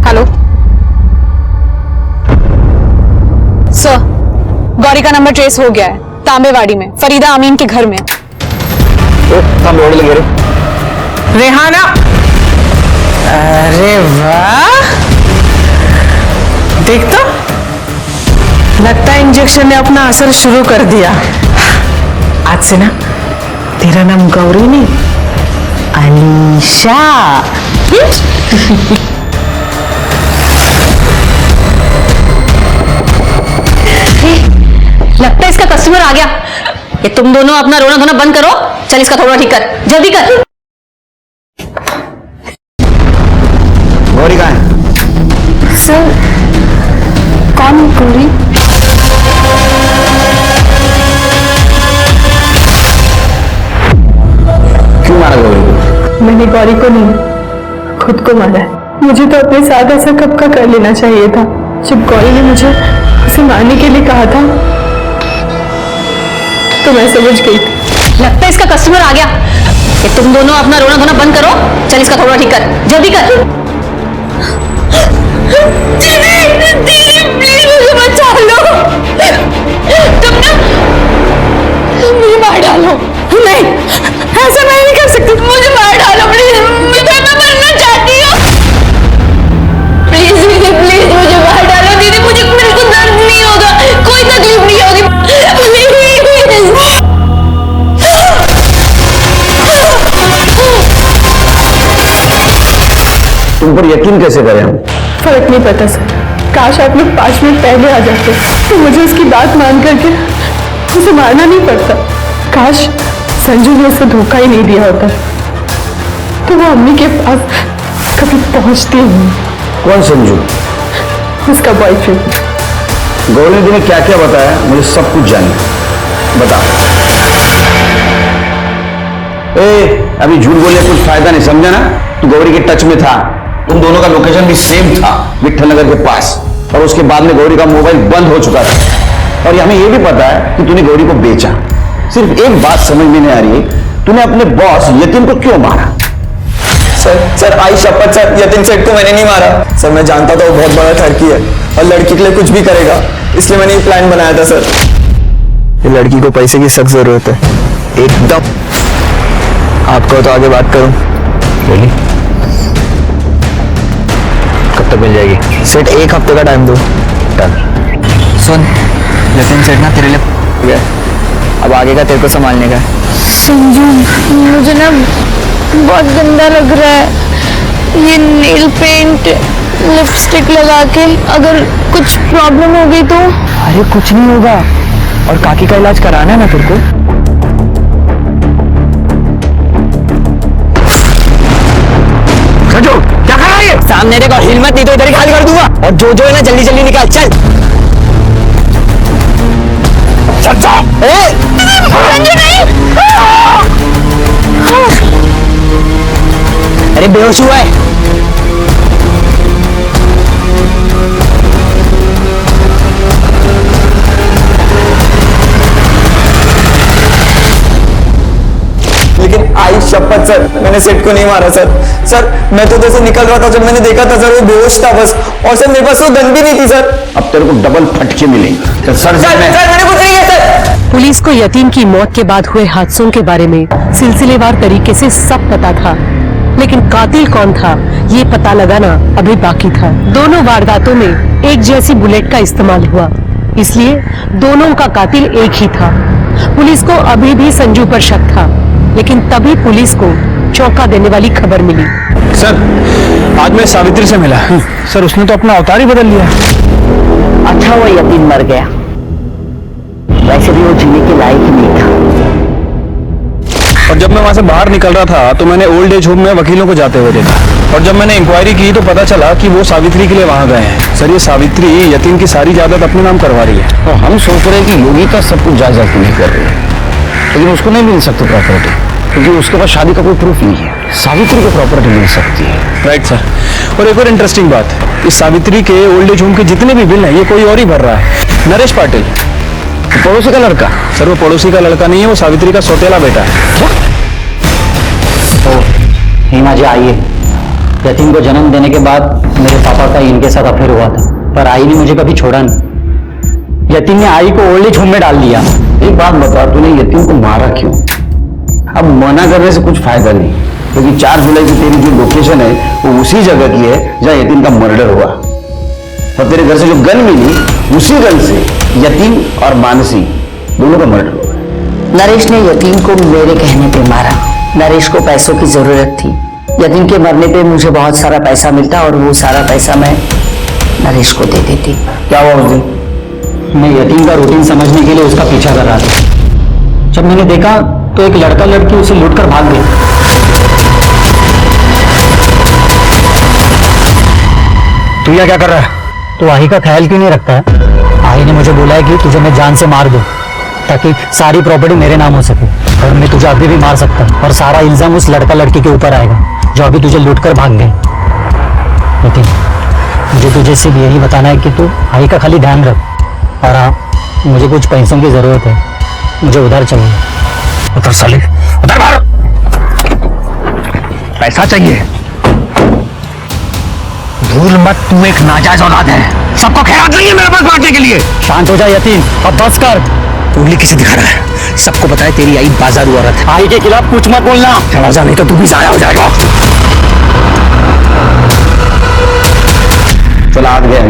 हेलो सर, गौरी का नंबर ट्रेस हो गया है। तांबेवाड़ी में फरीदा अमीन के घर में। तांबेवाड़ी लगे रे। रेहाना, अरे वाह, देख तो लगता है इंजेक्शन ने अपना असर शुरू कर दिया। आज से ना तेरा नाम गौरी नहीं, अलीशा। लगता है इसका कस्टमर आ गया। ये तुम दोनों अपना रोना धोना बंद करो। चल इसका थोड़ा ठीक कर, जल्दी कर। गौरी कहाँ है? सर, कौन गौरी? क्यों मारा गौरी को? मैंने गौरी को नहीं, खुद को मारा है। मुझे तो अपने साथ ऐसा कब का कर लेना चाहिए था। जब गौरी ने मुझे उसे मारने के लिए कहा था तो मैं समझ गई थी। लगता है इसका कस्टमर आ गया। ये तुम दोनों अपना रोना धोना बंद करो। चल इसका थोड़ा ठीक कर, जल्दी कर। दीदी प्लीज मुझे बचा लो। तुम ना मुझे मार डालो। नहीं, ऐसा मैं नहीं कर सकती। मुझे मार डालो प्लीज। मैं मरना चाहती हूँ। प्लीज दीदी, प्लीज मुझे मार डालो। दीदी मुझे बिल्कुल दर्द नहीं होगा, कोई तकलीफ नहीं होगी। तुम पर यकीन कैसे करें हम? फर्क नहीं पड़ता सर। काश आप लोग 5 मिनट पहले आ जाते तो मुझे उसकी बात मान करके उसे मारना नहीं पड़ता। काश संजू ने उसे धोखा ही नहीं दिया होता तो वो अम्मी के पास कभी पहुंचती नहीं। कौन संजू? उसका बॉयफ्रेंड। गौरी जी ने क्या क्या बताया, मुझे सब कुछ जानना। बता। अभी झूठ बोले कुछ फायदा नहीं, समझा ना? तू गौरी के टच में था, तुम दोनों का लोकेशन भी सेम था, विठल नगर के पास, और उसके बाद में गौरी का मोबाइल बंद हो चुका था। और हमें यह भी पता है कि तूने गौरी को बेचा। सिर्फ एक बात समझ में नहीं आ रही है, तूने अपने बॉस यतीन को क्यों मारा? सर आई शपथ सर, यतीन सेठ को मैंने नहीं मारा। सर मैं जानता था वो बहुत बड़ा ठरकी है और लड़की के लिए कुछ भी करेगा, इसलिए मैंने ये प्लान बनाया था सर। ये लड़की को पैसे की सख्त जरूरत है, एकदम। आपको तो आगे बात करूं। बोली कब तक मिल जाएगी? सेठ 1 हफ्ते का टाइम दो। डन। सुन, यतीन सेठ ना तेरे लिए अब आगे का तेरे को संभालने का है। संजू, मुझे ना बहुत गंदा लग रहा है ये नेल पेंट लिपस्टिक लगा के। अगर कुछ प्रॉब्लम हो गई तो? अरे कुछ नहीं होगा, और काकी का इलाज कराना है ना तेरे को। क्या कर रहा है? सामने देखो, हिम्मत नहीं तो इधर ही खाली कर दूंगा। और जो है ना जल्दी जल्दी निकाल, चल चल चल। अरे बेहोश हुआ है। लेकिन आई शपथ सर, मैंने सेठ को नहीं मारा सर। सर मैं तो जैसे निकल रहा था, जब मैंने देखा था सर वो बेहोश था बस, और सर मेरे पास वो गन भी नहीं थी सर। अब तेरे को डबल फटके मिलेंगे। सर मैंने कुछ नहीं किया सर। पुलिस को यतीम की मौत के बाद हुए हादसों के बारे में सिलसिलेवार तरीके से सब पता था, लेकिन कातिल कौन था ये पता लगाना अभी बाकी था। दोनों वारदातों में एक जैसी बुलेट का इस्तेमाल हुआ, इसलिए दोनों का कातिल एक ही था। पुलिस को अभी भी संजू पर शक था, लेकिन तभी पुलिस को चौंका देने वाली खबर मिली। सर आज मैं सावित्री से मिला। सर उसने तो अपना अवतार ही बदल लिया। अच्छा वो यतीम मर गया, वैसे भी वो जीने के लायक ही नहीं था। और जब मैं वहां से बाहर निकल रहा था तो मैंने ओल्ड एज होम में वकीलों को जाते हुए देखा, और जब मैंने इंक्वायरी की तो पता चला कि वो सावित्री के लिए वहां गए हैं। सर ये सावित्री यतीम की सारी जायदाद अपने नाम करवा रही है। तो हम सोच रहे हैं कि योगिता सब कुछ जायदाद के लिए कर रही है, लेकिन उसको नहीं मिल सकती प्रॉपर्टी, क्योंकि उसके पास शादी का कोई प्रूफ नहीं है। सावित्री को प्रॉपर्टी मिल सकती है। Right sir. और एक और इंटरेस्टिंग बात, इस सावित्री के ओल्ड एज होम के जितने भी बिल हैं ये कोई और ही भर रहा है। नरेश पाटिल, पड़ोसी का लड़का। सर वो पड़ोसी का लड़का नहीं है, वो सावित्री का सौतेला बेटा है। हिमा जी आइए। यतीम को जन्म देने के बाद मेरे पापा का इनके साथ अफेयर हुआ था, पर आई ने मुझे कभी छोड़ा नहीं। यतीम ने आई को ओल्ड एज होम में डाल दिया। एक बात बता, तूने यतीम को मारा क्यों? अब मना करने से कुछ फायदा नहीं, क्योंकि 4 जुलाई की तेरी जो लोकेशन है वो उसी जगह की है जहां यतीम का मर्डर हुआ, और तेरे घर से जो गन मिली उसी गन से यतीम और मानसी दोनों का मर्डर हुआ। नरेश ने यतीम को मेरे कहने पे मारा। नरेश को पैसों की जरूरत थी। यतीम के मरने पे मुझे बहुत सारा पैसा मिलता और वो सारा पैसा मैं नरेश को दे देती। क्या हुआ उस दिन? मैं यतीम का रूटीन समझने के लिए उसका पीछा कर रहा था। जब मैंने देखा तो एक लड़का लड़की उसे लूटकर भाग गई। तू यहाँ क्या कर रहा है? तो आई का ख्याल क्यों नहीं रखता है? आई ने मुझे बोला है कि तुझे मैं जान से मार दूं, ताकि सारी प्रॉपर्टी मेरे नाम हो सके, और मैं तुझे अभी भी मार सकता हूं, और सारा इल्जाम उस लड़का लड़की के ऊपर आएगा जो अभी तुझे लूटकर भाग गए। लेकिन मुझे तुझे सिर्फ यही बताना है कि तू आई का खाली ध्यान रख। और हाँ, मुझे कुछ पैसों की जरूरत है, मुझे उधार चाहिए। उधर साले, उधर बाहर। पैसा चाहिए? भूल मत, तू एक नाजायज औलाद है। सबको खैरात नहीं है मेरे पास बांटने के लिए। शांत हो जा यतीम, अब बस कर। उंगली किसे दिखा रहा है? सबको बताए तेरी आई बाजारू औरत है। आई के खिलाफ कुछ मत बोलना। चला जा, नहीं तो तू भी जाया हो जाएगा। चला आ गया।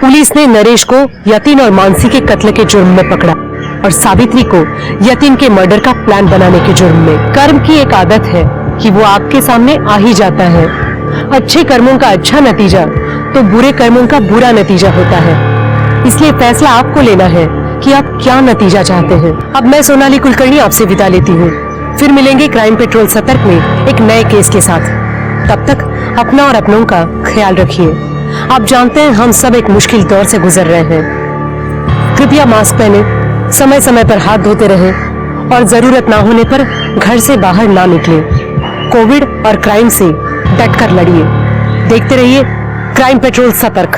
पुलिस ने नरेश को यतीन और मानसी के कत्ल के जुर्म में पकड़ा और सावित्री को यतीन के मर्डर का प्लान बनाने के जुर्म में। कर्म की एक आदत है कि वो आपके सामने आ ही जाता है। अच्छे कर्मों का अच्छा नतीजा तो बुरे कर्मों का बुरा नतीजा होता है, इसलिए फैसला आपको लेना है कि आप क्या नतीजा चाहते हैं। अब मैं सोनाली कुलकर्णी आपसे विदा लेती हूँ। फिर मिलेंगे क्राइम पेट्रोल सतर्क में एक नए केस के साथ। तब तक अपना और अपनों का ख्याल रखिए। आप जानते हैं हम सब एक मुश्किल दौर से गुजर रहे हैं। कृपया मास्क पहने, समय समय पर हाथ धोते रहें और जरूरत ना होने पर घर से बाहर ना निकलें। कोविड और क्राइम से डटकर लड़िए। देखते रहिए क्राइम पेट्रोल सतर्क।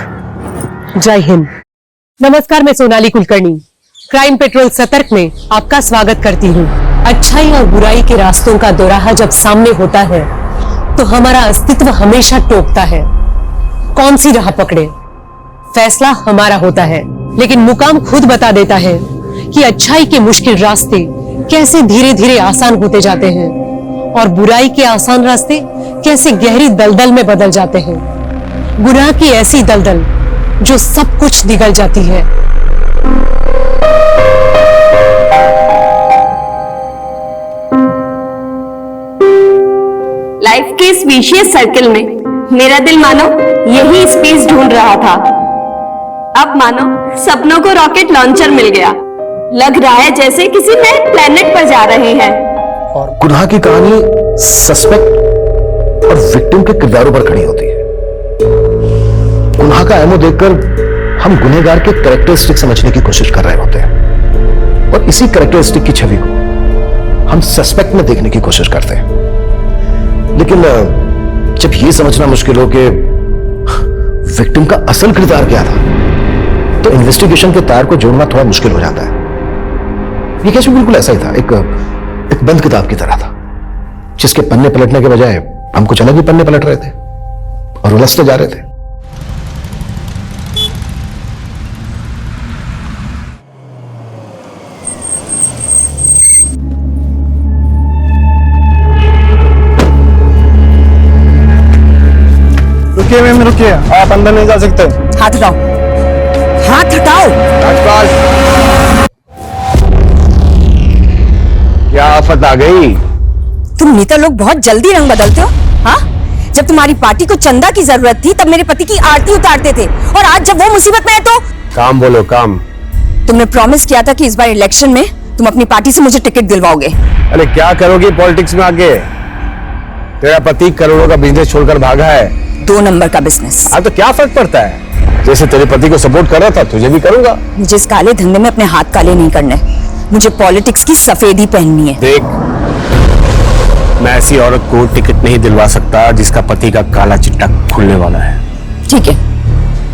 जय हिंद। नमस्कार, मैं सोनाली कुलकर्णी क्राइम पेट्रोल सतर्क में आपका स्वागत करती हूँ। अच्छाई और बुराई के रास्तों का दोराहा जब सामने होता है तो हमारा अस्तित्व हमेशा टोकता है। कौन सी राह पकड़े, फैसला हमारा होता है, लेकिन मुकाम खुद बता देता है कि अच्छाई के मुश्किल रास्ते कैसे धीरे धीरे आसान होते जाते हैं और बुराई के आसान रास्ते कैसे गहरी दलदल में बदल जाते हैं। गुनाह की ऐसी दलदल जो सब कुछ निगल जाती है। लाइफ के इस विशेष सर्कल में मेरा दिल मानो यही स्पेस ढूंढ रहा था। अब मानो सपनों को रॉकेट लॉन्चर मिल गया। लग रहा है जैसे किसी नए प्लेनेट पर जा रहे हैं। और गुनाह की कहानी सस्पेक्ट और विक्टिम के किरदारों पर खड़ी होती है। गुनाह का एमओ देखकर हम गुनहगार के कैरेक्टरिस्टिक समझने की कोशिश कर रहे होते हैं और इसी कैरेक्टरिस्टिक की छवि को हम सस्पेक्ट में देखने की कोशिश करते हैं। लेकिन जब यह समझना मुश्किल हो कि विक्टिम का असल किरदार क्या था, तो इन्वेस्टिगेशन के तार को जोड़ना थोड़ा मुश्किल हो जाता है। यह केस बिल्कुल ऐसा ही था, एक बंद किताब की तरह था, जिसके पन्ने पलटने के बजाय हम कुछ अलग ही पन्ने पलट रहे थे और उलझते जा रहे थे। रुकिए मैम, रुकिए, आप अंदर नहीं जा सकते। हाथ हटाओ, हाथ हटाओ। क्या आफत आ गई? तुम नेता लोग बहुत जल्दी रंग बदलते हो। हाँ, जब तुम्हारी पार्टी को चंदा की जरूरत थी तब मेरे पति की आरती उतारते थे, और आज जब वो मुसीबत में है तो काम बोलो, काम। तुमने प्रॉमिस किया था कि इस बार इलेक्शन में तुम अपनी पार्टी से मुझे टिकट दिलवाओगे। अरे क्या करोगी पॉलिटिक्स में आके? तेरा पति करोड़ों का बिजनेस छोड़कर भागा है। 2 नंबर का बिजनेस। अब तो क्या फर्क पड़ता है? जैसे तेरे पति को सपोर्ट कर रहा था तुझे भी करूंगा। मुझे इस काले धंधे में अपने हाथ काले नहीं करने, मुझे पॉलिटिक्स की सफेदी पहननी है। देख, मैं ऐसी औरत को टिकट नहीं दिलवा सकता जिसका पति का काला चिट्ठा खुलने वाला है। ठीक है,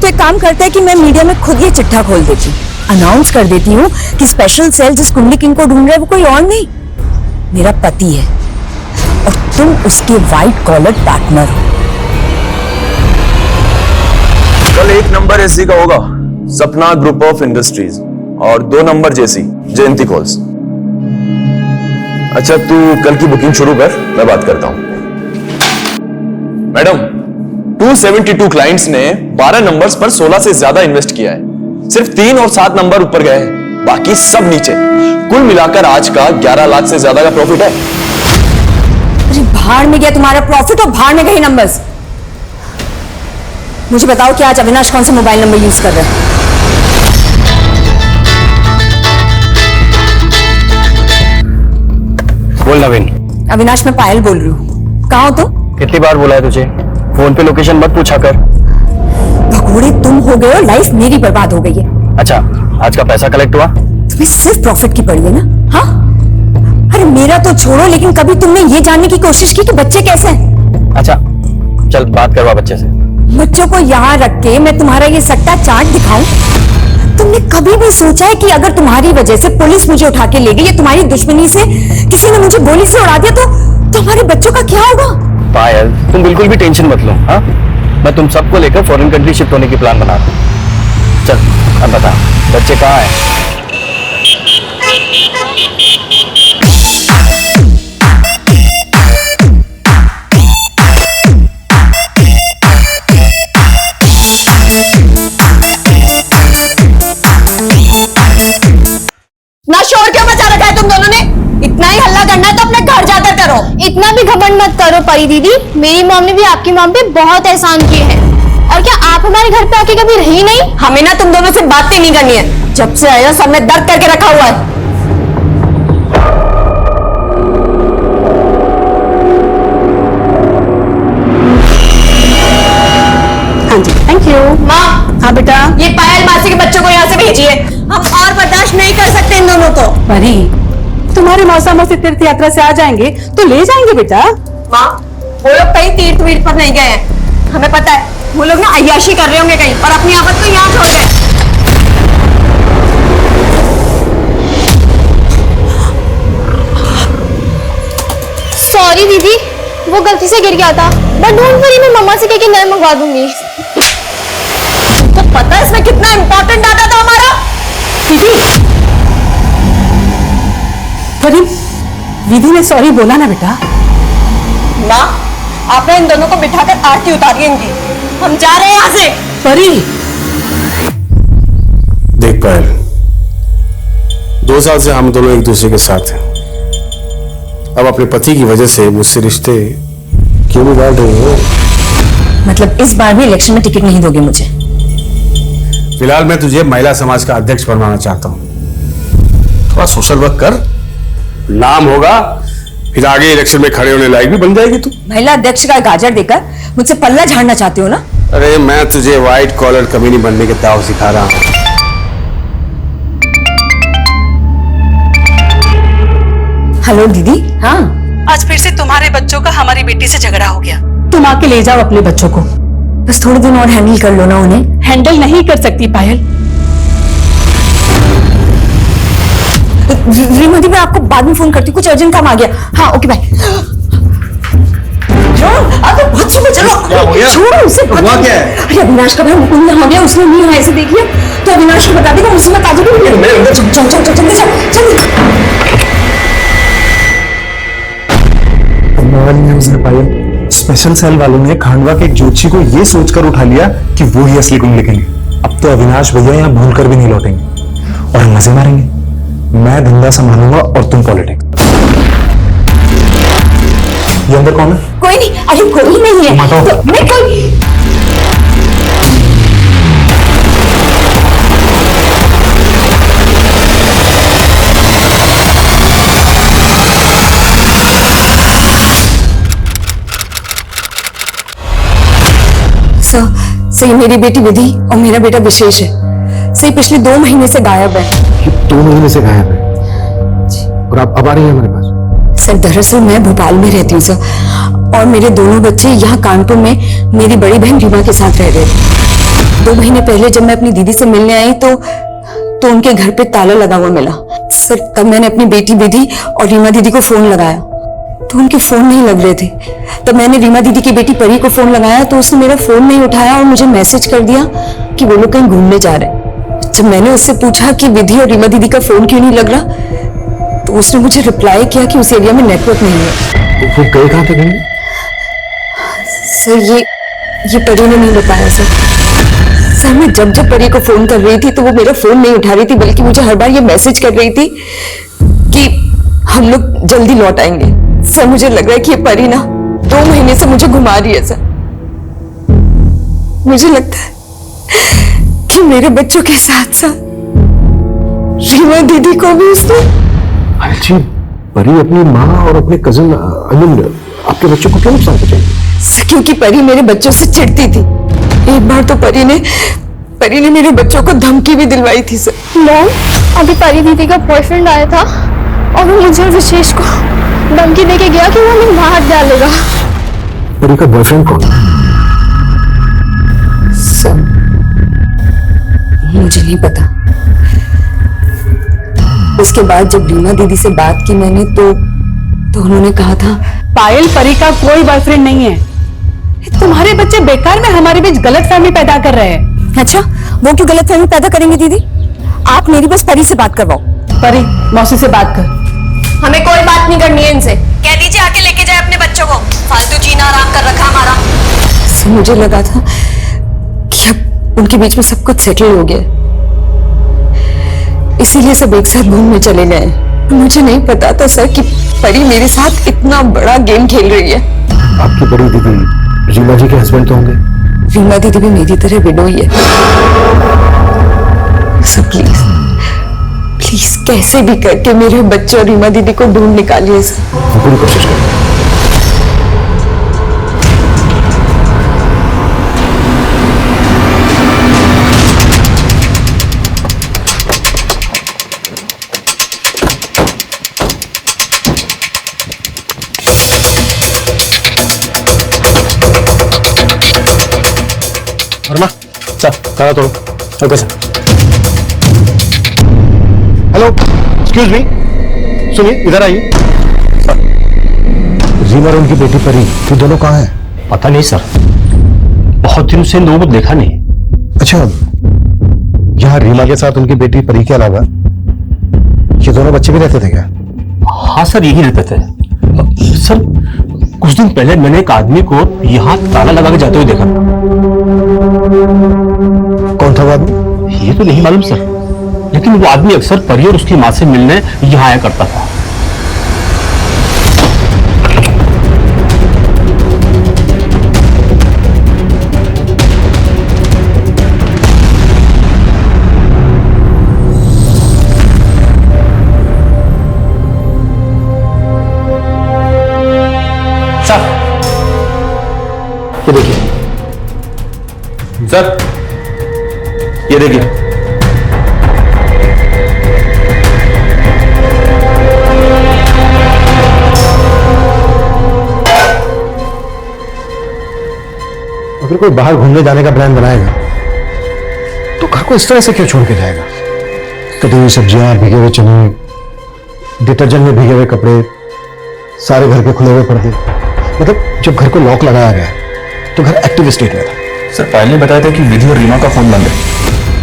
तो एक काम करते हैं कि मैं मीडिया में खुद ये चिट्ठा खोल देती हूँ, अनाउंस कर देती हूँ कि स्पेशल सेल जिस कुंडली किंग को ढूंढ रहा है वो कोई और नहीं, मेरा पति है, और तुम उसके व्हाइट कॉलर पार्टनर हो। कल 1 नंबर एससी का होगा, सपना ग्रुप ऑफ इंडस्ट्रीज, और 2 नंबर जेसी, जयंती कॉल्स। अच्छा, तू कल की बुकिंग शुरू कर, मैं बात करता हूं। मैडम, 272 क्लाइंट्स ने 12 नंबर्स पर 16 से ज्यादा इन्वेस्ट किया है। सिर्फ 3 और 7 नंबर ऊपर गए हैं, बाकी सब नीचे। कुल मिलाकर आज का 11 लाख से ज्यादा का प्रॉफिट है। अरे भाड़ में गया तुम्हारा प्रॉफिट और भाड़ में गए नंबर्स। मुझे बताओ कि आज अविनाश कौन सा मोबाइल नंबर यूज कर रहा है? बोल नवीन। अविनाश, मैं पायल बोल रही हूँ। कहाँ हो तुम? कितनी बार बोला है तुझे, फोन पे लोकेशन मत पूछा कर। भगोड़े तुम हो गए हो, लाइफ मेरी बर्बाद हो गई है। अच्छा, आज का पैसा कलेक्ट हुआ? तुम्हें सिर्फ प्रॉफिट की पड़ी है ना? हाँ, अरे मेरा तो छोड़ो, लेकिन कभी तुमने ये जानने की कोशिश की कि बच्चे कैसे हैं? अच्छा चल बात करवा बच्चे से। बच्चों को यहाँ रख के मैं तुम्हारा ये सट्टा चाट दिखाऊं? तुमने कभी भी सोचा है कि अगर तुम्हारी वजह से पुलिस मुझे उठा के ले गई या तुम्हारी दुश्मनी से किसी ने मुझे गोली से उड़ा दिया तो हमारे बच्चों का क्या होगा? पायल, तुम बिल्कुल भी टेंशन मत लो। हाँ, मैं तुम सबको लेकर फॉरेन कंट्री शिफ्ट होने की प्लान बना रहा हूं। चल अब बता, बच्चे कहाँ हैं? ना शोर क्यों मचा रखा है तुम दोनों ने? इतना ही हल्ला करना है तो अपने घर जाकर करो। इतना भी घमंड मत करो परी दीदी, मेरी मॉम ने भी आपकी मॉम पे बहुत एहसान किए हैं। और क्या आप हमारे घर पे आके कभी रही नहीं? हमें ना तुम दोनों से बातें नहीं करनी है। जब से आया सब में दर्द करके रखा हुआ है। हाँ जी, थैंक यू। माँ। हाँ बेटा, ये पायल मासी के बच्चों को यहाँ से भेजिए, हम और बर्दाश्त नहीं कर सकते इन दोनों को। परी, तुम्हारे मौसा मौसी तीर्थ यात्रा से आ जाएंगे तो ले जाएंगे बेटा। माँ, वो लोग कहीं तीर्थ वीर्थ पर नहीं गए हैं, हमें पता है। वो लोग ना अय्याशी कर रहे होंगे कहीं और अपनी आफत को यहाँ छोड़ गए। सॉरी दीदी, वो गलती से गिर गया था, बट डोंट वरी, मैं मम्मा से कह के नया मंगवा दूंगी। तो पता है इसमें कितना इंपॉर्टेंट डाटा था हमारा? दीदी, परी, विधि ने सॉरी बोला ना बेटा? माँ, आपने इन दोनों को बिठाकर आरती उतारी इनकी। हम जा रहे हैं यहाँ से। परी, देख पायल, 2 साल से हम दोनों एक दूसरे के साथ हैं। अब अपने पति की वजह से मुझसे रिश्ते क्यों बिगाड़ रही हो? मतलब इस बार भी इलेक्शन में टिकट नहीं दोगे मुझे? फिलहाल मैं तुझे महिला समाज का अध्यक्ष बनवाना चाहता हूँ। थोड़ा सोशल वर्क कर, नाम होगा, फिर आगे इलेक्शन में खड़े होने लायक भी बन जाएगी तू। महिला अध्यक्ष का गाजर देकर मुझसे पल्ला झाड़ना चाहते हो ना? अरे मैं तुझे व्हाइट कॉलर कमीनी बनने के ताव सिखा रहा हूँ। हेलो दीदी। हाँ, आज फिर से तुम्हारे बच्चों का हमारी बेटी से झगड़ा हो गया। तुम आके ले जाओ अपने बच्चों को। बस थोड़े दिन और हैंडल कर लो ना उन्हें। हैंडल नहीं कर सकती पायल। रीमा दी, मैं आपको बाद में फोन करती हूँ, कुछ अर्जेंट काम आ गया। हाँ ओके बाय। अरे बहुत सुबह चलो। क्या हो गया? छोड़ो उसे। हुआ क्या है? अरे अविनाश का भाई मुकुंद यहाँ हो गया, उसने नहीं आया ऐसे देखिए तो अविनाश को बता देगा, उसमें ताजू भी नहीं। चल चल चल चल जल्दी चल। स्पेशल सेल वालों ने खांडवा के एक ज्योतिषी को ये सोचकर उठा लिया कि वो ही असली कुंड लिखेंगे। अब तो अविनाश भैया यहाँ भूल कर भी नहीं लौटेंगे और मजे मारेंगे। मैं धंधा संभालूंगा और तुम पॉलिटिक्स। ये अंदर कौन है? कोई नहीं। अरे कोई नहीं है तो मैं कोई। सर ये मेरी बेटी विधि और मेरा बेटा विशेष है। सही पिछले 2 महीने से गायब है। 2 महीने से गायब है और आप अब आ रही है हमारे पास? सर दरअसल मैं भोपाल में रहती हूँ सर, और मेरे दोनों बच्चे यहाँ कानपुर में मेरी बड़ी बहन रीमा के साथ रह रहे थे। 2 महीने पहले जब मैं अपनी दीदी से मिलने आई तो उनके घर पे ताला लगा हुआ मिला। सर तब मैंने अपनी बेटी विधि और रीमा दीदी को फोन लगाया तो उनके फोन नहीं लग रहे थे। तब मैंने रीमा दीदी की बेटी परी को फोन लगाया तो उसने मेरा फोन नहीं उठाया और मुझे मैसेज कर दिया कि वो लोग कहीं घूमने जा रहे हैं। जब मैंने उससे पूछा कि विधि और रीमा दीदी का फोन क्यों नहीं लग रहा तो उसने मुझे रिप्लाई किया कि उस एरिया में नेटवर्क नहीं है। तो फिर गए कहाँ थे? गए सर ये परी ने नहीं बताया सर मैं जब परी को फोन कर रही थी तो वो मेरा फोन नहीं उठा रही थी, बल्कि मुझे हर बार ये मैसेज कर रही थी कि हम लोग जल्दी लौट आएंगे। सर मुझे लग रहा है कि ये परी ना 2 महीने से मुझे घुमा रही है सर। मुझे लगता है कि मेरे बच्चों के साथ साथ रीमा दीदी को भी उसने। जी, परी अपनी माँ और अपने कजिन अनिल आपके बच्चों को क्यों नुकसान पहुंचाएगी? क्योंकि परी मेरे बच्चों से चिढ़ती थी। एक बार तो परी ने मेरे बच्चों को धमकी भी दिलवाई थी सर। मॉम, अभी परी दीदी का बॉयफ्रेंड आया था और वो मुझे और विशेष को धमकी देके गया कि वो हमें मार डालेगा। परी का बॉयफ्रेंड कौन है? सर मुझे नहीं पता। उसके बाद जब रीमा दीदी से बात की मैंने तो उन्होंने कहा था पायल परी का कोई बॉयफ्रेंड नहीं है। तुम्हारे बच्चे बेकार में हमारे बीच गलतफहमी पैदा कर रहे हैं। अच्छा वो क्यों गलतफहमी पैदा करेंगे दीदी? आप मेरी बस परी से बात करवाओ। परी मौसी से बात कर। हमें कोई बात नहीं करनी है इनसे। कह दीजिए आके लेके जाए अपने बच्चों को, फालतू जीना आराम कर रखा हमारा। मुझे लगा था कि अब उनके बीच में सब कुछ सेटल हो गया, इसीलिए सब एक साथ घूमने चले गए। मुझे नहीं पता था सर कि परी मेरे साथ इतना बड़ा गेम खेल रही है। आपकी बड़ी दीदी रीमा जी के हस्बैंड तो होंगे? रीमा दीदी भी मेरी तरह विडोई है। सर प्लीज कैसे भी करके मेरे बच्चे और रीमा दीदी को ढूंढ निकालिए सर। पूरी कोशिश करें। वर्मा सर ताला तोड़ो। Okay sir. Hello excuse me, सुनिए इधर आइए। रीमा और उनकी बेटी परी ये दोनों कहाँ हैं? पता नहीं सर, बहुत दिनों से इन लोगों को देखा नहीं। अच्छा, यहाँ रीमा के साथ उनकी बेटी परी के अलावा ये दोनों बच्चे भी रहते थे क्या? हाँ सर, यही रहते थे। सर कुछ दिन पहले मैंने एक आदमी को यहाँ ताला लगा के जाते हुए देखा। कौन था वो आदमी? ये तो नहीं मालूम सर, लेकिन वो आदमी अक्सर परी और उसकी माँ से मिलने यहाँ आया करता था। ये देखिए सर, ये देखिए। अगर कोई बाहर घूमने जाने का प्लान बनाएगा तो घर को इस तरह से क्यों छोड़ के जाएगा? कटी हुई सब्जियां, भीगे हुए चने, डिटर्जेंट में भीगे हुए कपड़े, सारे घर के खुले हुए पर्दे। मतलब जब घर को लॉक लगाया गया तो घर एक्टिव स्टेट में था। सर पायल ने बताया था कि विधि और रीमा का फोन बंद है,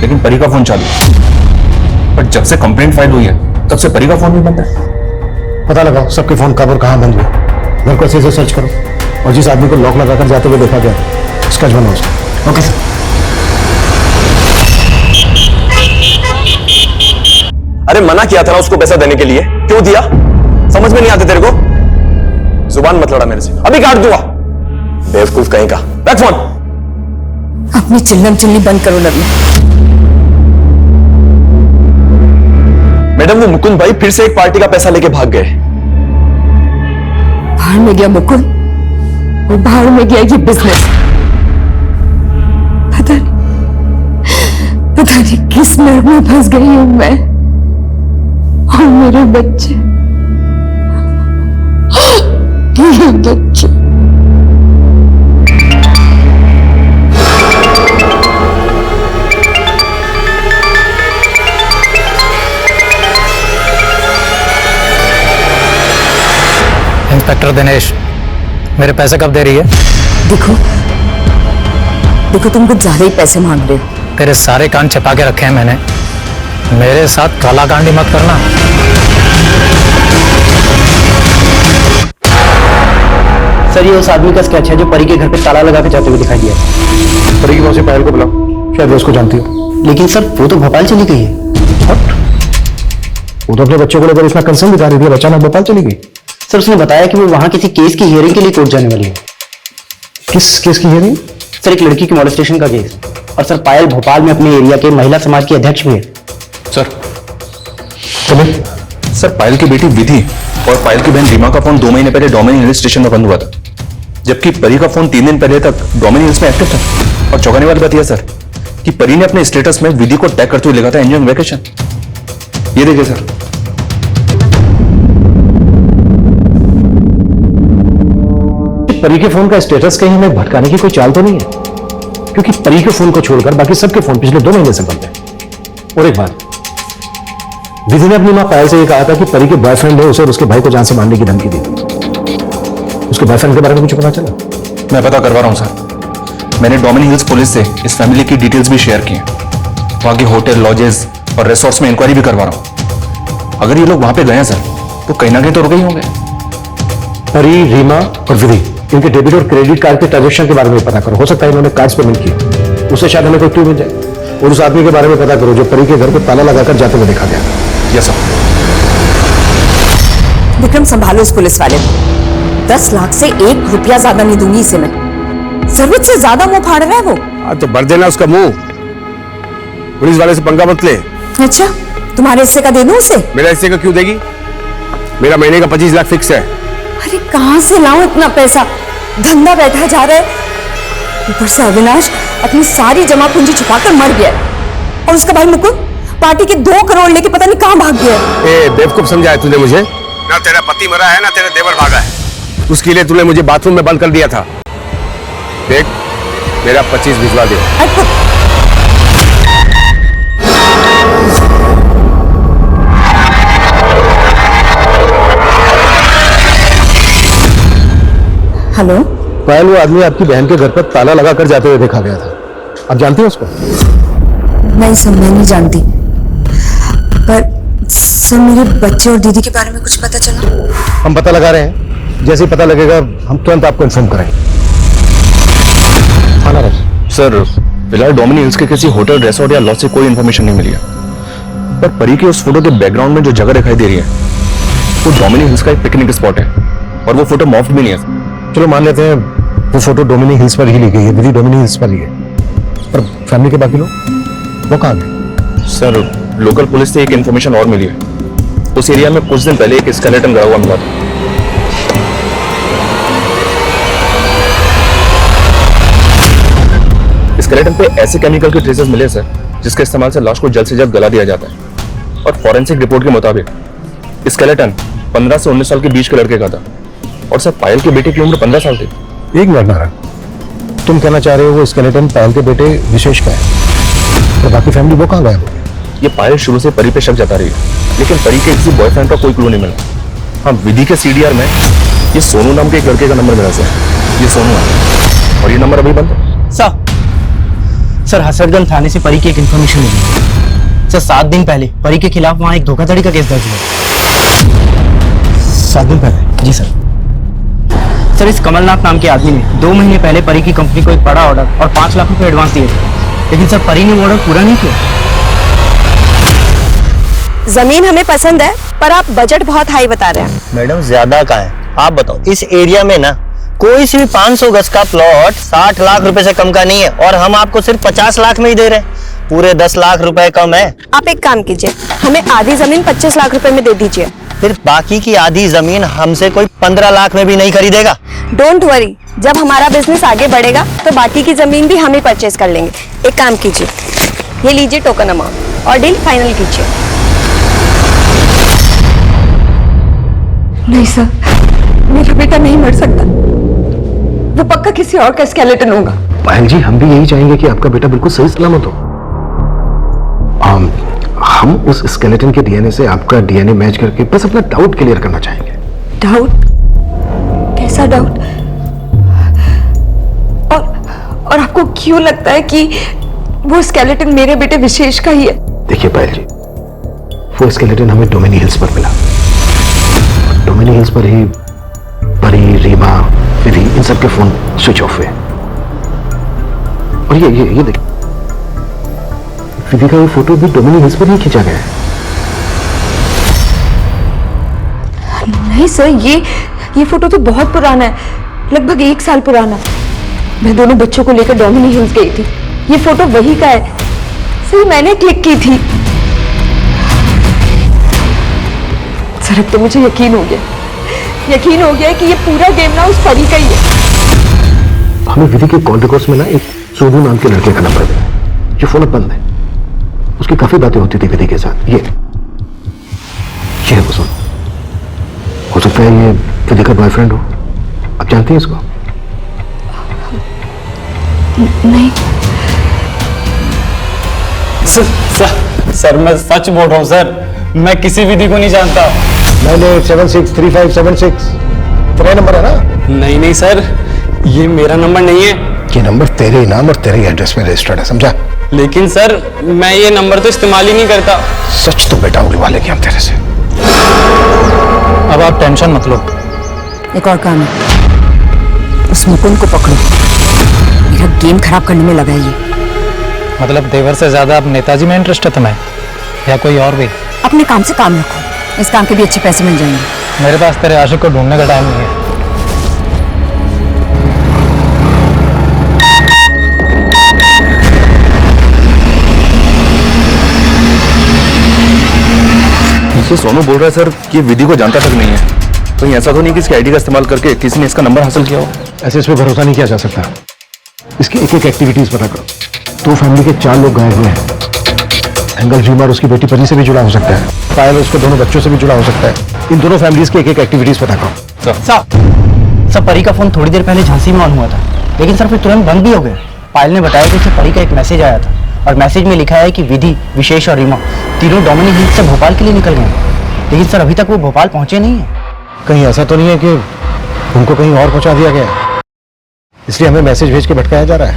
लेकिन परी का फोन चालू है। पर जब से कंप्लेंट फाइल हुई है तब से परी का फोन भी बंद है। पता लगाओ सबके फोन कब और कहां बंद हुए। घर को अच्छे से सर्च करो और जिस आदमी को लॉक लगाकर जाते हुए देखा गया स्केच बनाओ उसका। Okay sir. अरे मना किया था ना उसको पैसा देने के लिए, क्यों दिया? समझ में नहीं आते तेरे को? जुबान मत लड़ा मेरे से, अभी काट दूंगा। बेवकूफ कहीं का। रख फोन। अपनी चिल्लम चिल्ली बंद करो नवीन। मैडम वो मुकुंद भाई फिर से एक पार्टी का पैसा लेके भाग गए। बाहर में गया मुकुंद और बाहर में गया ये बिजनेस। पता नहीं किस नर्क में फंस गई हूं मैं और मेरे बच्चे। ये बच्चे इंस्पेक्टर दिनेश, मेरे पैसे कब दे रही है? देखो देखो तुम कुछ ज्यादा ही पैसे मांग रहे हो। तेरे सारे कान छिपा के रखे हैं मैंने, मेरे साथ काला कांडी मत करना। सर ये उस आदमी का स्केच है जो परी के घर पे ताला लगा के जाते हुए दिखाई दिया। परी की मौसी पायल को बुलाओ, शायद वो उसको जानती हो। लेकिन सर वो तो भोपाल चली गई है। वो तो अपने बच्चों को लेकर इतना कंसर्न दिखा रही थी, अचानक भोपाल चली गई। सर उसने बताया कि वो वहां किसी केस की हियरिंग के लिए कोर्ट जाने वाली है। किस केस की हियरिंग? सर एक लड़की की मोलेस्टेशन का केस। और सर पायल भोपाल में अपने एरिया के महिला समाज की अध्यक्ष भी है। सर पायल की बेटी विधि और पायल की बहन रीमा का फोन 2 महीने पहले डोमिनी हिल स्टेशन में बंद हुआ था, जबकि परी का फोन 3 दिन पहले तक डोमिनी हिल्स में एक्टिव था। और चौंकाने वाली बात यह सर कि परी ने अपने स्टेटस में विधि को टैग करते हुए लिखा था एंजॉयिंग वेकेशन। ये देखिए सर। परी के फोन का स्टेटस कहीं हमें भटकाने की कोई चाल तो नहीं है, क्योंकि परी के फोन को छोड़कर बाकी सबके फोन पिछले 2 महीने से बंद है। और एक बात, विधि ने अपनी मां पायल से यह कहा था कि परी के बॉयफ्रेंड है उसे और उसके भाई को जान से मारने की धमकी दी थी। उसके बॉयफ्रेंड के बारे में कुछ पता चला? मैं पता करवा रहा हूं सर। मैंने डोमिनी हिल्स पुलिस से इस फैमिली की डिटेल्स भी शेयर की हैं। वहां के होटल, लॉजेस और रिसोर्ट्स में इंक्वायरी भी करवा रहा हूं। अगर ये लोग वहां पे गए हैं सर तो कहीं ना कहीं तो रुके ही होंगे। परी, रीमा और विधि, इनके डेबिट और क्रेडिट कार्ड के ट्रांजेक्शन के बारे में पता करो। हो सकता है इन्होंने कार्ड्स पेमेंट की, उससे शायद हमें कोई क्लू मिल जाए। और उस आदमी के बारे में पता करो जो परी के घर को ताला लगाकर जाते हुए देखा गया। Yes sir. विक्रम संभालो इस पुलिस वाले को। 10 लाख से 1 रुपया ज्यादा नहीं दूंगी इसे मैं। जरूरत से ज्यादा मुंह फाड़ रहा है वो। तो भर देना उसका मुंह। पुलिस वाले से पंगा मत ले। अच्छा तुम्हारे हिस्से का दे दूं उसे? मेरा हिस्से का क्यों देगी? मेरा महीने का 25 लाख फिक्स है। अरे कहां से लाऊं इतना पैसा? धंधा बैठा जा रहा है। ऊपर से अविनाश अपनी सारी जमा पूंजी छुपाकर मर गया और उसका भाई मुकुंद पार्टी के 2 करोड़ लेके पता नहीं कहां भाग गया। ए बेवकूफ समझा है तूने मुझे? ना तेरा पति मरा है ना तेरा देवर भागा है। उसके लिए तूने मुझे बाथरूम में बंद कर दिया था। देख मेरा 25 भिजवा दे। हेलो पायल, वो आदमी आपकी बहन के घर पर ताला लगाकर जाते हुए देखा गया था। आप जानती हैं उसको? नहीं सर मैं नहीं जानती, पर सर मेरे बच्चे और दीदी के बारे में कुछ पता चला? हम पता लगा रहे हैं, जैसे ही पता लगेगा हम तुरंत आपको इन्फॉर्म करेंगे। थाना रख। सर फिलहाल डोमिनी हिल्स के किसी होटल, रिसोर्ट या लॉज से कोई इन्फॉर्मेशन नहीं मिली है। पर परी के उस फोटो के बैकग्राउंड में जो जगह दिखाई दे रही है वो डोमिनी हिल्स का एक पिकनिक स्पॉट है और वो फोटो मॉफ्ड भी नहीं है। चलो मान लेते हैं वो फोटो डोमिनी हिल्स पर ही ली गई है, विधि डोमिनी हिल्स पर ली है, पर फैमिली के बाकी लोग वो कहाँ गए? सर लोकल पुलिस से एक इन्फॉर्मेशन और मिली है। उस एरिया में कुछ दिन पहले एक स्केलेटन गड़ा हुआ मिला था। स्केलेटन पे ऐसे केमिकल के ट्रेसेस मिले सर जिसके इस्तेमाल से लाश को जल्द से जल्द गला दिया जाता है। और फॉरेंसिक रिपोर्ट के मुताबिक स्केलेटन 15 से 19 साल के बीच के लड़के का था और सर पायल के बेटे की उम्र 15 साल थी। एक मिनट नारायण, तुम कहना चाह रहे हो वो स्केलेटन पायल के बेटे विशेष का है, तो बाकी फैमिली वो कहाँ गए? ये पायल शुरू से परी पे शक जता रही है, लेकिन परी के किसी बॉयफ्रेंड का कोई क्लू नहीं मिला। हाँ, विधि के सीडीआर में ये सोनू नाम के एक लड़के का नंबर मिला सर। ये सोनू है और ये नंबर अभी बंद है। सर हसरतगंज थाने से परी की एक इन्फॉर्मेशन मिली सर। 7 दिन पहले परी के खिलाफ वहाँ एक धोखाधड़ी का केस दर्ज हुआ। 7 दिन पहले? जी सर, इस कमलनाथ नाम के आदमी ने 2 महीने पहले परी की कंपनी को एक बड़ा ऑर्डर और 5 लाख रुपए एडवांस दिए थे, लेकिन सर परी ने वो ऑर्डर पूरा नहीं किया। जमीन हमें पसंद है, पर आप बजट बहुत हाई बता रहे हैं। मैडम ज्यादा का है, आप बताओ। इस एरिया में ना कोई सी भी 500 गज का प्लॉट 60 लाख रुपए से कम का नहीं है, और हम आपको सिर्फ 50 लाख में ही दे रहे हैं। पूरे 10 लाख रुपए कम है। आप एक काम कीजिए, हमें आधी जमीन 25 लाख रुपए में दे दीजिए। फिर बाकी की आधी जमीन हमसे कोई 15 लाख में भी नहीं खरीदेगा। डोंट वरी, जब हमारा बिजनेस आगे बढ़ेगा तो बाकी की जमीन भी हम ही परचेज कर लेंगे। एक काम कीजिए, ये लीजिए टोकन अमाउंट और डील फाइनल कीजिए। नहीं सर, मेरा बेटा नहीं मर सकता, वो पक्का किसी और का स्केलेटन होगा। पायल जी, हम भी यही चाहेंगे कि आपका बेटा बिल्कुल सही सलामत हो। हम उस स्केलेटन के डीएनए से आपका डीएनए मैच करके बस अपना डाउट क्लियर करना चाहेंगे। डाउट? कैसा डाउट? और आपको क्यों लगता है कि वो स्केलेटन मेरे बेटे विशेष का ही है? देखिए पायल जी, वो स्केलेटन हमें डोमिनी हिल्स पर मिला। डोमिनी हिल्स पर ही परी, रीमा, विधि, इन सब के फोन स्विच ऑफ हुए। और ये देखिए, विधि का ये फोटो भी डोमिनी हिल्स पर ही खींचा गया है। नहीं सर, ये फोटो तो बहुत पुराना है, लगभग 1 साल पुराना। मैं दोनों बच्चों को लेकर डोमिनी हिल्स गई थी, ये फोटो वही का है। सर, मैंने क्लिक की थी। सर, अब तो मुझे यकीन हो गया कि ये पूरा गेम ना उस परी का ही है। हमें विधि के कॉल रिकॉर्ड्स में ना एक सोनू नाम के लड़के का नंबर मिला, जो फोन अब बंद है। उसकी काफी बातें होती थी विधि के साथ। ये है वो सोनू। हो सकता है ये विधि का बॉयफ्रेंड हो। आप जानती हैं इसको? नहीं सर, मैं सच बोल रहा हूँ सर, मैं किसी विधि को नहीं जानता। 98763576 तेरा नंबर है ना? नहीं सर, ये मेरा नंबर नहीं है। ये नंबर तेरे नाम और तेरे एड्रेस में रजिस्टर्ड है, समझा? लेकिन सर, मैं ये नंबर तो इस्तेमाल ही नहीं करता। सच तो बेटा उड़वा लेंगे हम तेरे से। अब आप टेंशन मत लो। एक और काम है, उस मुकुंद को पकड़ो, मेरा गेम खराब करने में लगा है ये। मतलब देवर से ज्यादा अब नेताजी में इंटरेस्ट है तुम्हें, या कोई और भी? अपने काम से काम रखो, इस काम के भी अच्छे पैसे मिल जाएंगे। मेरे पास तेरे आशिक को ढूंढने का टाइम नहीं है। ये सोनू बोल रहा है सर कि विधि को जानता तक नहीं है। कहीं ऐसा तो नहीं कि इसके आईडी का इस्तेमाल करके किसी ने इसका नंबर हासिल किया हो? ऐसे इस पे भरोसा नहीं किया जा सकता। इसकी एक एक्टिविटीज पता करो। 2 फैमिली के 4 लोग गायब हुए हैं। एंगल रीमा और उसकी बेटी परी से भी जुड़ा हो सकता है। पायल उसके दोनों बच्चों से भी जुड़ा हो सकता है। इन दोनों फैमिलीज की एक एक्टिविटीज पता करो। सर, परी का फोन थोड़ी देर पहले झांसी में ऑन हुआ था, लेकिन सर फिर तुरंत बंद भी हो गया। पायल ने बताया कि उसे परी का एक मैसेज आया था, और मैसेज में लिखा है कि विधि, विशेष और रीमा तीनों डोमिनी हिल्स से भोपाल के लिए निकल गए हैं, लेकिन सर अभी तक वो भोपाल पहुंचे नहीं है। कहीं ऐसा तो नहीं है कि उनको कहीं और पहुंचा दिया गया, इसलिए हमें मैसेज भेज के भटकाया जा रहा है?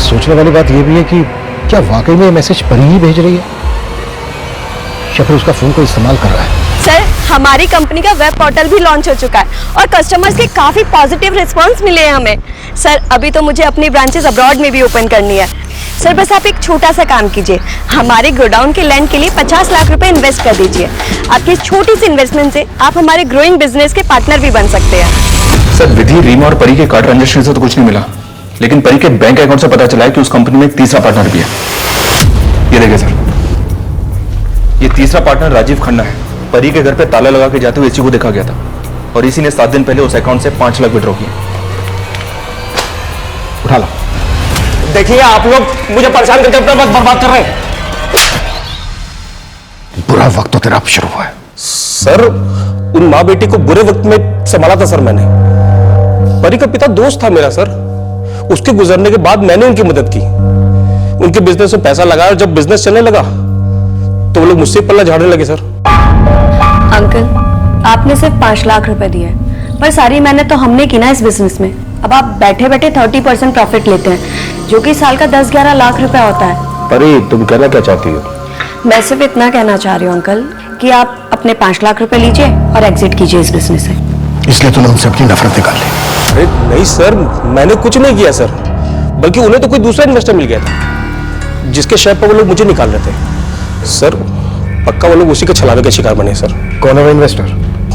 सोचने वाली बात यह भी है कि क्या वाकई में ये मैसेज परी ही भेज रही है, या फिर उसका फोन को इस्तेमाल कर रहा है? सर, हमारी कंपनी का वेब पोर्टल भी लॉन्च हो चुका है और कस्टमर्स के काफी पॉजिटिव रिस्पांस मिले हैं हमें। सर, अभी तो मुझे अपनी ब्रांचेस अब्रॉड में भी ओपन करनी है। सर, बस आप एक छोटा सा काम कीजिए, हमारे गोडाउन के लैंड के लिए 50 लाख रुपए इन्वेस्ट कर दीजिए। आपकी इस छोटी सी इन्वेस्टमेंट से आप हमारे ग्रोइंग बिजनेस के पार्टनर भी बन सकते हैं। सर, विधि, रीमा और परी के कार्ड ट्रांजेक्शन से तो कुछ नहीं मिला, लेकिन परी के बैंक अकाउंट से पता चला है कि उस कंपनी में एक तीसरा पार्टनर भी है। ये देखिए सर, ये तीसरा पार्टनर राजीव खन्ना है। परी के घर पे ताला लगा के जाते हुए इसी को देखा गया था, और इसी ने 7 दिन पहले उस अकाउंट से 5 लाख विड्रॉ किए। उठा लो। देखिए आप लोग मुझे परेशान करके अपना वक्त बर्बाद कर रहे हैं। बुरा वक्त तो तेरा अब शुरू हुआ है। सर उन माँ बेटी को बुरे वक्त में संभाला था सर मैंने। परी का पिता दोस्त था मेरा सर, उसके गुजरने के बाद मैंने उनकी मदद की, उनके बिजनेस में पैसा लगाया और जब बिजनेस चलने लगा तो वो लोग मुझसे पल्ला झाड़ने लगे सर। अंकल, आपने सिर्फ 5 लाख रुपए दिए, पर सारी मेहनत तो हमने की ना इस बिजनेस में। अब आप बैठे बैठे 30% प्रॉफिट लेते हैं, जो कि साल का 10-11 लाख रुपए होता है। परी, तुम कहना क्या चाहती हो? मैं सिर्फ इतना कहना चाह रही हूँ अंकल कि आप अपने 5 लाख रुपए लीजिए और एग्जिट कीजिए इस बिजनेस से। इसलिए तूने उनसे अपनी नफरत निकाल ली? अरे नहीं सर, मैंने कुछ नहीं किया सर, बल्कि उन्हें तो कोई दूसरा इन्वेस्टर मिल गया था जिसके शेयर पर वो लोग मुझे निकाल रहे थे सर। पक्का वो लोग उसी के छलावे के शिकार बने सर। कौन है वो इन्वेस्टर?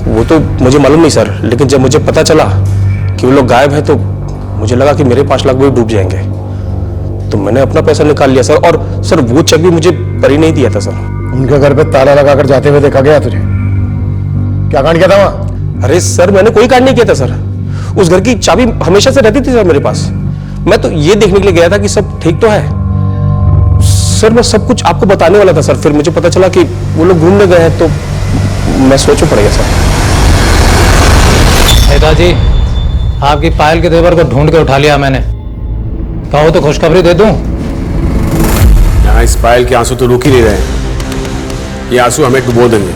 वो तो मुझे मालूम नहीं सर, लेकिन जब मुझे पता चला कि वो लोग गायब हैं तो मुझे लगा कि मेरे 5 लाख भी डूब जाएंगे, तो मैंने अपना पैसा निकाल लिया सर। और सर वो चेक भी मुझे परी नहीं दिया था सर। उनके घर पे ताला लगाकर जाते हुए देखा गया तुझे? क्या कांड किया था वहां? अरे सर मैंने कोई कांड नहीं किया था सर, उस घर की चाबी हमेशा से रहती थी सर मेरे पास। मैं तो ये देखने के लिए गया था कि सब ठीक तो है सर। मैं सब कुछ आपको बताने वाला था सर, फिर मुझे पता चला कि वो लोग घूमने गए हैं तो मैं सोचना पड़ेगा सर। नेताजी, आपकी पायल के देवर को ढूंढ के उठा लिया मैंने। कहो तो खुशखबरी दे दूं? यहाँ इस पायल के आंसू तो रुक ही नहीं रहे, ये आंसू हमें डुबो देंगे।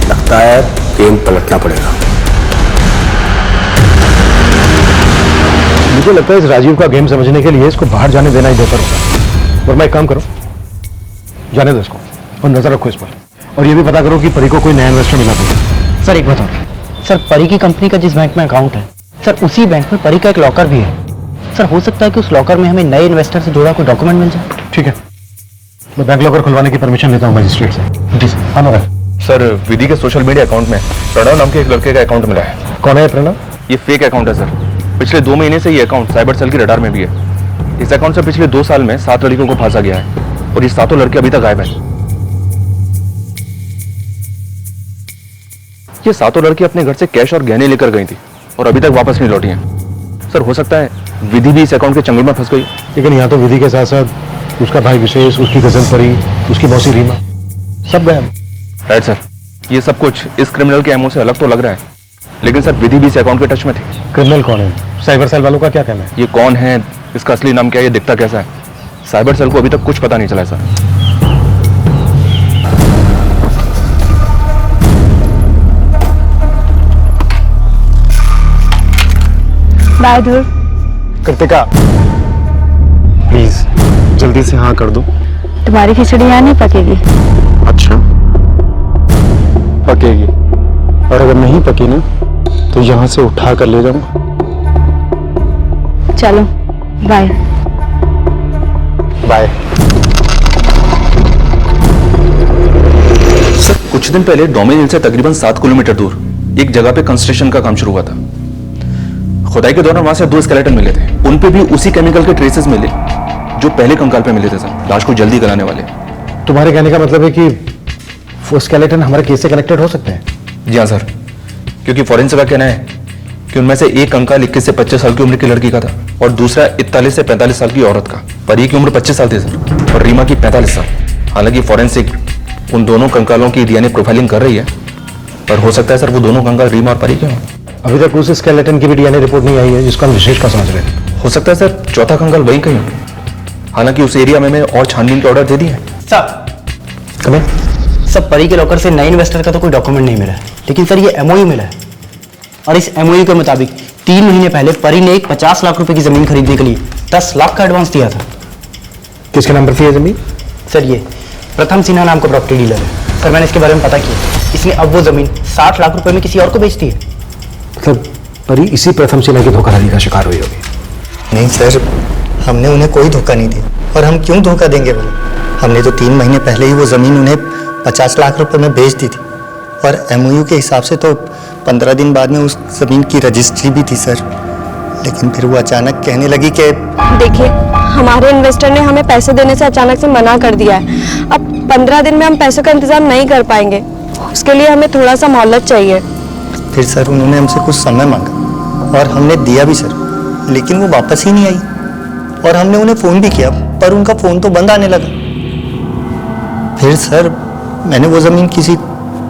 लगता है गेम पलटना पड़ेगा। मुझे लगता है इस राजीव का गेम समझने के लिए इसको बाहर जाने देना ही बेहतर होगा। और मैं एक काम करो, जाने दो इसको और नजर रखो इस पर, और ये भी पता करो कि परी को कोई नया इन्वेस्टर मिला तो। सर एक बताओ सर, परी की कंपनी का जिस बैंक में अकाउंट है सर, उसी बैंक में परी का एक लॉकर भी है सर। हो सकता है कि उस लॉकर में हमें नए इन्वेस्टर से जुड़ा कोई डॉक्यूमेंट मिल जाए। ठीक है, मैं बैंक लॉकर खुलवाने की परमिशन लेता हूँ मजिस्ट्रेट से। जी सर। हाँ सर, विधि के सोशल मीडिया अकाउंट में प्रणव नाम के एक लड़के का अकाउंट मिला है। कौन है प्रणव? ये फेक अकाउंट है सर। पिछले 2 महीने से ये अकाउंट साइबर सेल की रडार में भी है। इस अकाउंट से पिछले 2 साल में 7 लड़कियों को फांसा गया है और ये 7 लड़के अभी तक गायब हैं। ये 7 लड़की अपने घर से कैश और गहने लेकर गई थी और अभी तक वापस नहीं लौटी हैं। सर हो सकता है विधि भी इस अकाउंट के चंगुल में फंस गई। लेकिन यहाँ तो विधि के साथ साथ उसका भाई विशेष, उसकी कजन परी, उसकी मौसी रीमा, सब गए। राइट सर, ये सब कुछ इस क्रिमिनल के एमओ से अलग तो लग रहा है, लेकिन सर विधि भी इस अकाउंट के टच में थी। क्रिमिनल कौन है? साइबर सेल वालों का क्या कहना है? ये कौन है, इसका असली नाम क्या है, ये दिखता कैसा है, साइबर सेल को अभी तक कुछ पता नहीं चला है सर। बाय दूर। कृतिका, प्लीज जल्दी से हाँ कर दो। तुम्हारी खिचड़ी यहाँ नहीं पकेगी। अच्छा, पकेगी, और अगर नहीं पकी ना तो यहाँ से उठा कर ले जाऊंगा। चलो बाय। बाय। सर कुछ दिन पहले डोमिन हिल से तकरीबन 7 किलोमीटर दूर एक जगह पे कंस्ट्रक्शन का काम शुरू हुआ था। खुदाई के दौरान वहां से 2 स्केलेटन मिले थे, उन पे भी उसी केमिकल के ट्रेसेस मिले जो पहले कंकाल पे मिले थे सर, लाश को जल्दी गलाने वाले। तुम्हारे कहने का मतलब है कि वो स्केलेटन हमारे केस से कनेक्टेड हो सकते हैं? जी हाँ सर, क्योंकि फॉरेंसिक का कहना है कि उनमें से एक कंकाल 21 से 25 साल की उम्र की लड़की का था और दूसरा 41 से 45 साल की औरत का। परी की उम्र 25 साल थी सर और रीमा की 45 साल। हालांकि फॉरेंसिक उन दोनों कंकालों की डीएनए प्रोफाइलिंग कर रही है, पर हो सकता है सर वो दोनों कंकाल रीमा और परी के हों। अभी तक उस स्केलेटन की भी डीएनए रिपोर्ट नहीं आई है जिसको हम विशेष का समझ रहे हैं। हो सकता है सर चौथा कंकाल वही कहीं हो। हालांकि उस एरिया में और छानबीन के ऑर्डर दे दिए हैं। सब परी के लॉकर से नए इन्वेस्टर का तो कोई डॉक्यूमेंट नहीं मिला है, लेकिन सर ये एमओयू मिला है और इस एमओयू के मुताबिक 3 महीने पहले परी ने एक 50 लाख रुपए की जमीन खरीदने के लिए 10 लाख का एडवांस दिया था। किसके नाम पर थी ये जमीन? सर ये प्रथम सिन्हा नाम का प्रॉपर्टी डीलर है सर, मैंने इसके बारे में पता किया। इसने अब वो जमीन 60 लाख रुपए में किसी और को बेच दी है। मतलब परी इसी प्रथम सिन्हा की धोखाधड़ी का शिकार हुई होगी। नहीं सर, हमने उन्हें कोई धोखा नहीं दिया, और हम क्यों धोखा देंगे बोले। हमने तो 3 महीने पहले ही वो जमीन उन्हें 50 लाख रुपए में बेच दी थी, और एमओयू के हिसाब से तो 15 दिन बाद में उस जमीन की रजिस्ट्री भी थी सर। लेकिन फिर वो अचानक कहने लगी कि देखिए, हमारे इन्वेस्टर ने हमें पैसे देने से अचानक से मना कर दिया है। अब 15 दिन में हम पैसों का इंतजाम नहीं कर पाएंगे, उसके लिए हमें थोड़ा सा मोहलत चाहिए। फिर सर उन्होंने हमसे कुछ समय मांगा और हमने दिया भी सर, लेकिन वो वापस ही नहीं आई। और हमने उन्हें फ़ोन भी किया, पर उनका फ़ोन तो बंद आने लगा। फिर सर मैंने वो ज़मीन किसी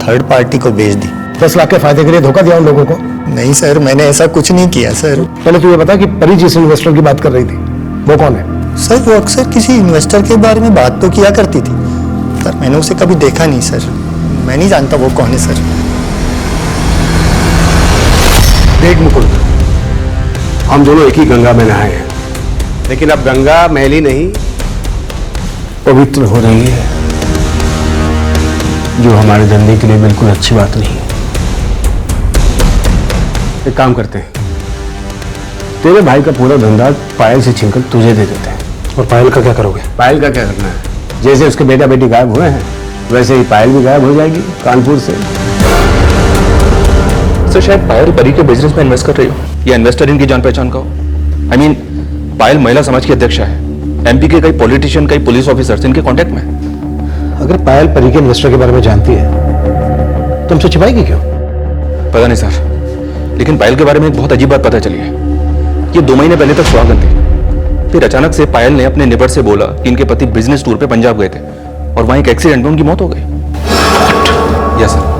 थर्ड पार्टी को बेच दी। 10 लाख के फायदे के लिए धोखा दिया उन लोगों को? नहीं सर, मैंने ऐसा कुछ नहीं किया सर। पहले तो ये बता कि परी जिस इन्वेस्टर की बात कर रही थी वो कौन है? सर वो अक्सर किसी इन्वेस्टर के बारे में बात तो किया करती थी, पर मैंने उसे कभी देखा नहीं सर। मैं नहीं जानता वो कौन है सर। देख मुकुंद, हम दोनों एक ही गंगा में नहाए हैं, लेकिन अब गंगा मैली नहीं पवित्र हो रही है, जो हमारे धंधे के लिए बिल्कुल अच्छी बात नहीं है। एक काम करते हैं, तेरे भाई का पूरा धंधा पायल से छीनकर तुझे दे देते हैं। और पायल का क्या करोगे? पायल का क्या करना है? जैसे उसके बेटा बेटी गायब हुए हैं वैसे ही पायल भी गायब हो जाएगी कानपुर से। सर शायद पायल परी के बिजनेस में इन्वेस्ट कर रही हो, या इन्वेस्टर इनकी जान पहचान का हो। आई मीन पायल महिला समाज की अध्यक्षा है, एमपी के कई पॉलिटिशियन, कई पुलिस ऑफिसर्स इनके कांटेक्ट में है। अगर पायल परी के इन्वेस्टर के बारे में जानती है तो हमसे छिपाएगी क्यों? पता नहीं सर, लेकिन पायल के बारे में एक बहुत अजीब बात पता चली है। ये 2 महीने पहले तक सुहागन थी, फिर अचानक से पायल ने अपने नेबर से बोला कि इनके पति बिजनेस टूर पे पंजाब गए थे और वहां एक एक्सीडेंट में उनकी मौत हो गई। Yes sir.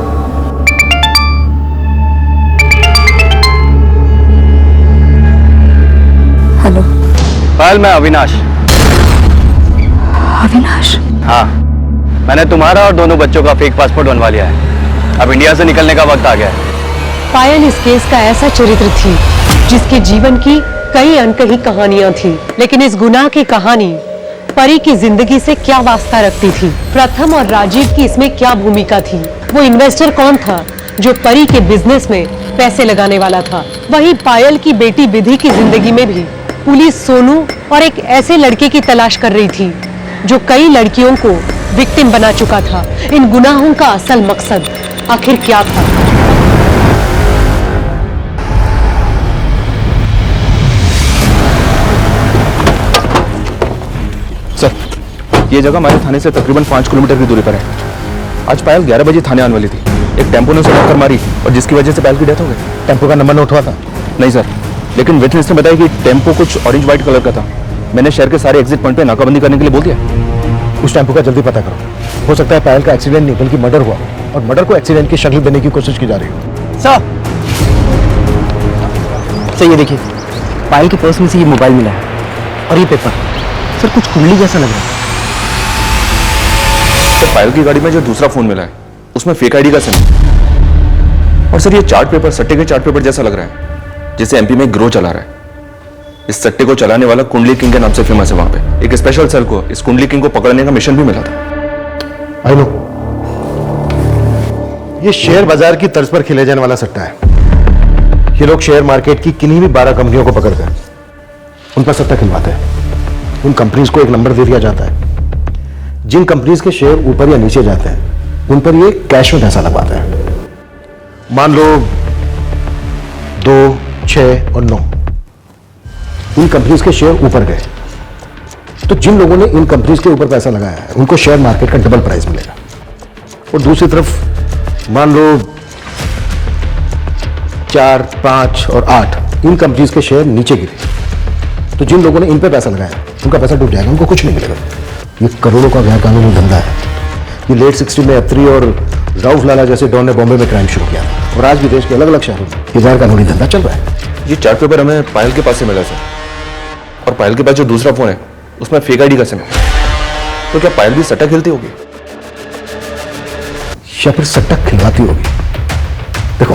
हेलो पायल, मैं अविनाश। अविनाश? हाँ, मैंने तुम्हारा और दोनों बच्चों का फेक पासपोर्ट बनवा लिया है। अब इंडिया से निकलने का वक्त आ गया है। पायल इस केस का ऐसा चरित्र थी जिसके जीवन की कई अनकही कहानियां थी, लेकिन इस गुनाह की कहानी परी की जिंदगी से क्या वास्ता रखती थी? प्रथम और राजीव की इसमें क्या भूमिका थी? वो इन्वेस्टर कौन था जो परी के बिजनेस में पैसे लगाने वाला था? वहीं पायल की बेटी विधि की जिंदगी में भी पुलिस सोनू और एक ऐसे लड़के की तलाश कर रही थी जो कई लड़कियों को विक्टिम बना चुका था। इन गुनाहों का असल मकसद आखिर क्या था? सर, ये जगह हमारे थाने से तकरीबन 5 किलोमीटर की दूरी पर है। आज पायल 11 बजे थाने आने वाली थी, एक टेम्पो ने उसे टक्कर मारी और जिसकी वजह से पायल की डेथ हो गई। टेम्पो का नंबर नोट हुआ था? नहीं सर, लेकिन विटनेस ने बताया कि टेम्पो कुछ ऑरेंज व्हाइट कलर का था। मैंने शहर के सारे एग्जिट पॉइंट पे नाकाबंदी करने के लिए बोल दिया। उस टेम्पो का जल्दी पता करो। हो सकता है पायल का एक्सीडेंट नहीं बल्कि मर्डर हुआ, और मर्डर को एक्सीडेंट की शक्ल देने की कोशिश की जा रही हो। सर ये देखिए, पायल के पर्स में से ये मोबाइल मिला है और ये पेपर। सर कुछ कुंडली जैसा लग रहा है। तो पायल की गाड़ी में जो दूसरा फोन मिला है उसमें फेक आईडी का सिम है। और सर ये चार्ट पेपर सट्टे के चार्ट पेपर जैसा लग रहा है, जिसे एमपी में ग्रो चला रहा है। इस सट्टे को चलाने वाला कुंडली किंग के नाम से फेमस है। वहां पे एक स्पेशल सेल को इस कुंडली किंग को पकड़ने का मिशन भी मिला था। आई नो, ये शेयर बाजार की तर्ज पर खेले जाने वाला सट्टा है। ये लोग शेयर मार्केट की किन्हीं भी 12 कंपनियों को पकड़कर उन पर सट्टा खिलवाते हैं। उन कंपनीज को एक नंबर दे दिया जाता है। जिन कंपनीज के शेयर ऊपर या नीचे जाते हैं उन पर ये कैश में पैसा लगवाते हैं। मान लो 2, 6 और 9 इन कंपनीज के शेयर ऊपर गए, तो जिन लोगों ने इन कंपनीज के ऊपर पैसा लगाया है उनको शेयर मार्केट का डबल प्राइस मिलेगा। और दूसरी तरफ मान लो 4, 5 और 8 इन कंपनीज के शेयर नीचे गिरे, तो जिन लोगों ने इन पे पैसा लगाया उनका पैसा डूब जाएगा, उनको कुछ नहीं मिलेगा। ये करोड़ों का गैर कानूनी धंधा है। ये लेट 60 में अत्री और राउफ लाला जैसे डॉन ने बॉम्बे में क्राइम शुरू किया और आज भी देश के अलग अलग शहरों में ये गैर कानूनी धंधा चल रहा है। ये चार्ट पेपर हमें पायल के पास से मिला सर, और पायल के पास जो दूसरा फोन है उसमें फेक आईडी का सिम है। तो क्या पायल भी सट्टा खेलती होगी या फिर सट्टा खिलवाती होगी? देखो,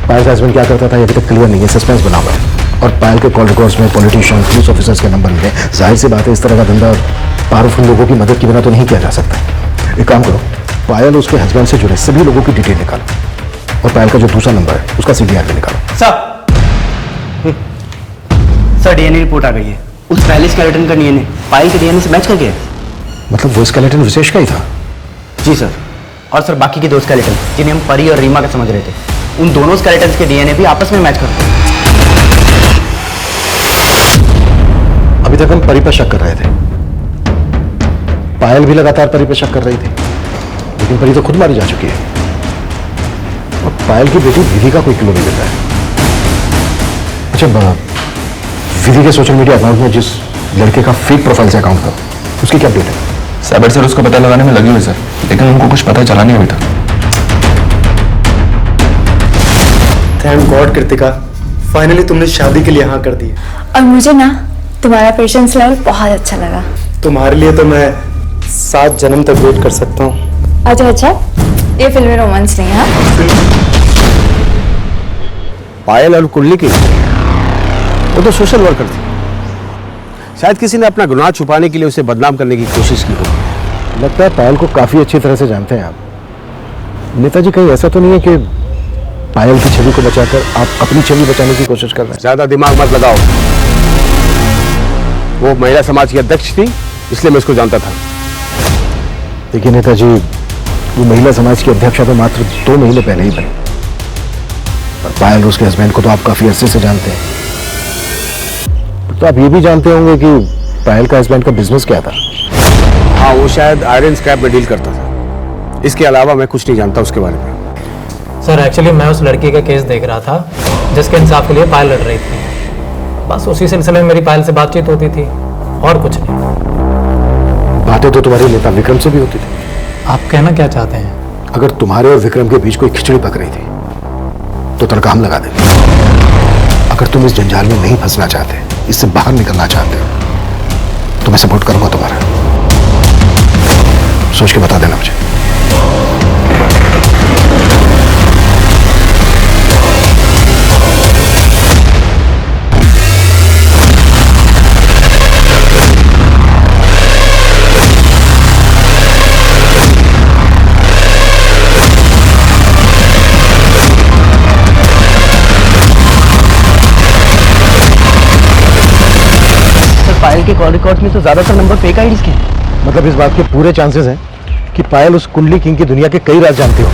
पायल का हस्बैंड क्या करता था ये अभी तक क्लियर नहीं है, सस्पेंस बना हुआ है। और पायल के कॉल रिकॉर्ड्स में पॉलिटिशियन, पुलिस ऑफिसर्स के नंबर मिले। जाहिर सी बात है इस तरह का धंधा पावरफुल लोगों की मदद के बिना तो नहीं किया जा सकता। एक काम करो, पायल उसके हस्बैंड से जुड़े सभी लोगों की डिटेल निकालो और पायल का जो दूसरा नंबर है उसका सीडीआर भी निकालो। सर डीएनए रिपोर्ट आ गई है। उस पहले स्केलेटन का डीएनए पायल के डीएनए से मैच कर गया है। मतलब वो स्केलेटन विशेष का ही था? जी सर। और सर बाकी के 2 स्केलेटन जिन्हें हम परी और रीमा का समझ रहे थे, उन दोनों स्केलेटन के डीएनए भी आपस में मैच कर रहे थे। अभी तक हम परी पर शक कर रहे थे, पायल भी लगातार परी पर शक कर रही थी, लेकिन परी तो खुद मारी जा चुकी है और पायल की बेटी विधि का कोई क्लू नहीं मिल रहा है। अच्छा, विधि के सोशल मीडिया अकाउंट में जिस लड़के का फेक प्रोफाइल से अकाउंट था, उसकी क्या अपडेट है? साइबर सेल उसका पता लगाने में लगी हुई सर, लेकिन उनको कुछ पता चला नहीं अभी तक। थैंक गॉड कृतिका, फाइनली तुमने शादी के लिए हाँ कर दी। और मुझे ना तुम्हारा पेशेंस लेवल बहुत अच्छा लगा। तुम्हारे लिए तो मैं 7 जन्म तक वेट कर सकता हूँ। अच्छा, ये फिल्मी रोमांस नहीं है। पायल और कुंडली की वो तो सोशल वर्कर थी, शायद किसी ने अपना गुनाह छुपाने के लिए उसे बदनाम करने की कोशिश की होगी। लगता है पायल को काफी अच्छी तरह से जानते हैं आप। नेताजी, कहीं ऐसा तो नहीं है कि पायल की छवि को बचाकर आप अपनी छवि बचाने की कोशिश कर रहे हैं? ज्यादा दिमाग मत लगाओ। वो महिला समाज की अध्यक्ष थी, इसलिए मैं उसको जानता था। देखिए नेताजी, वो महिला समाज की अध्यक्षा तो मात्र 2 महीने पहले ही बनी, और पायल उसके हस्बैंड को तो आप काफी अरसे से जानते हैं। तो आप ये भी जानते होंगे कि पायल का हस्बैंड का बिजनेस क्या था? हाँ, वो शायद आयरन स्क्रैप में डील करता था। इसके अलावा मैं कुछ नहीं जानता उसके बारे में। सर एक्चुअली मैं उस लड़की का केस देख रहा था जिसके इंसाफ के लिए पायल लड़ रही थी। बस उसी सिलसिले में मेरी पायल से बातचीत होती थी, और कुछ नहीं। बातें तो तुम्हारे नेता विक्रम से भी होती थी। आप कहना क्या चाहते हैं? अगर तुम्हारे और विक्रम के बीच कोई खिचड़ी पक रही थी तो तड़का हम लगा दें। अगर तुम इस जंजाल में नहीं फंसना चाहते, इससे बाहर निकलना चाहते हो, तो मैं सपोर्ट करूंगा तुम्हारा। सोच के बता देना मुझे। पायल के कॉल रिकॉर्ड में तो ज्यादातर नंबर फेक आईडीज के हैं। मतलब इस बात के पूरे चांसेस हैं कि पायल उस कुंडली किंग की दुनिया के कई राज जानती हो।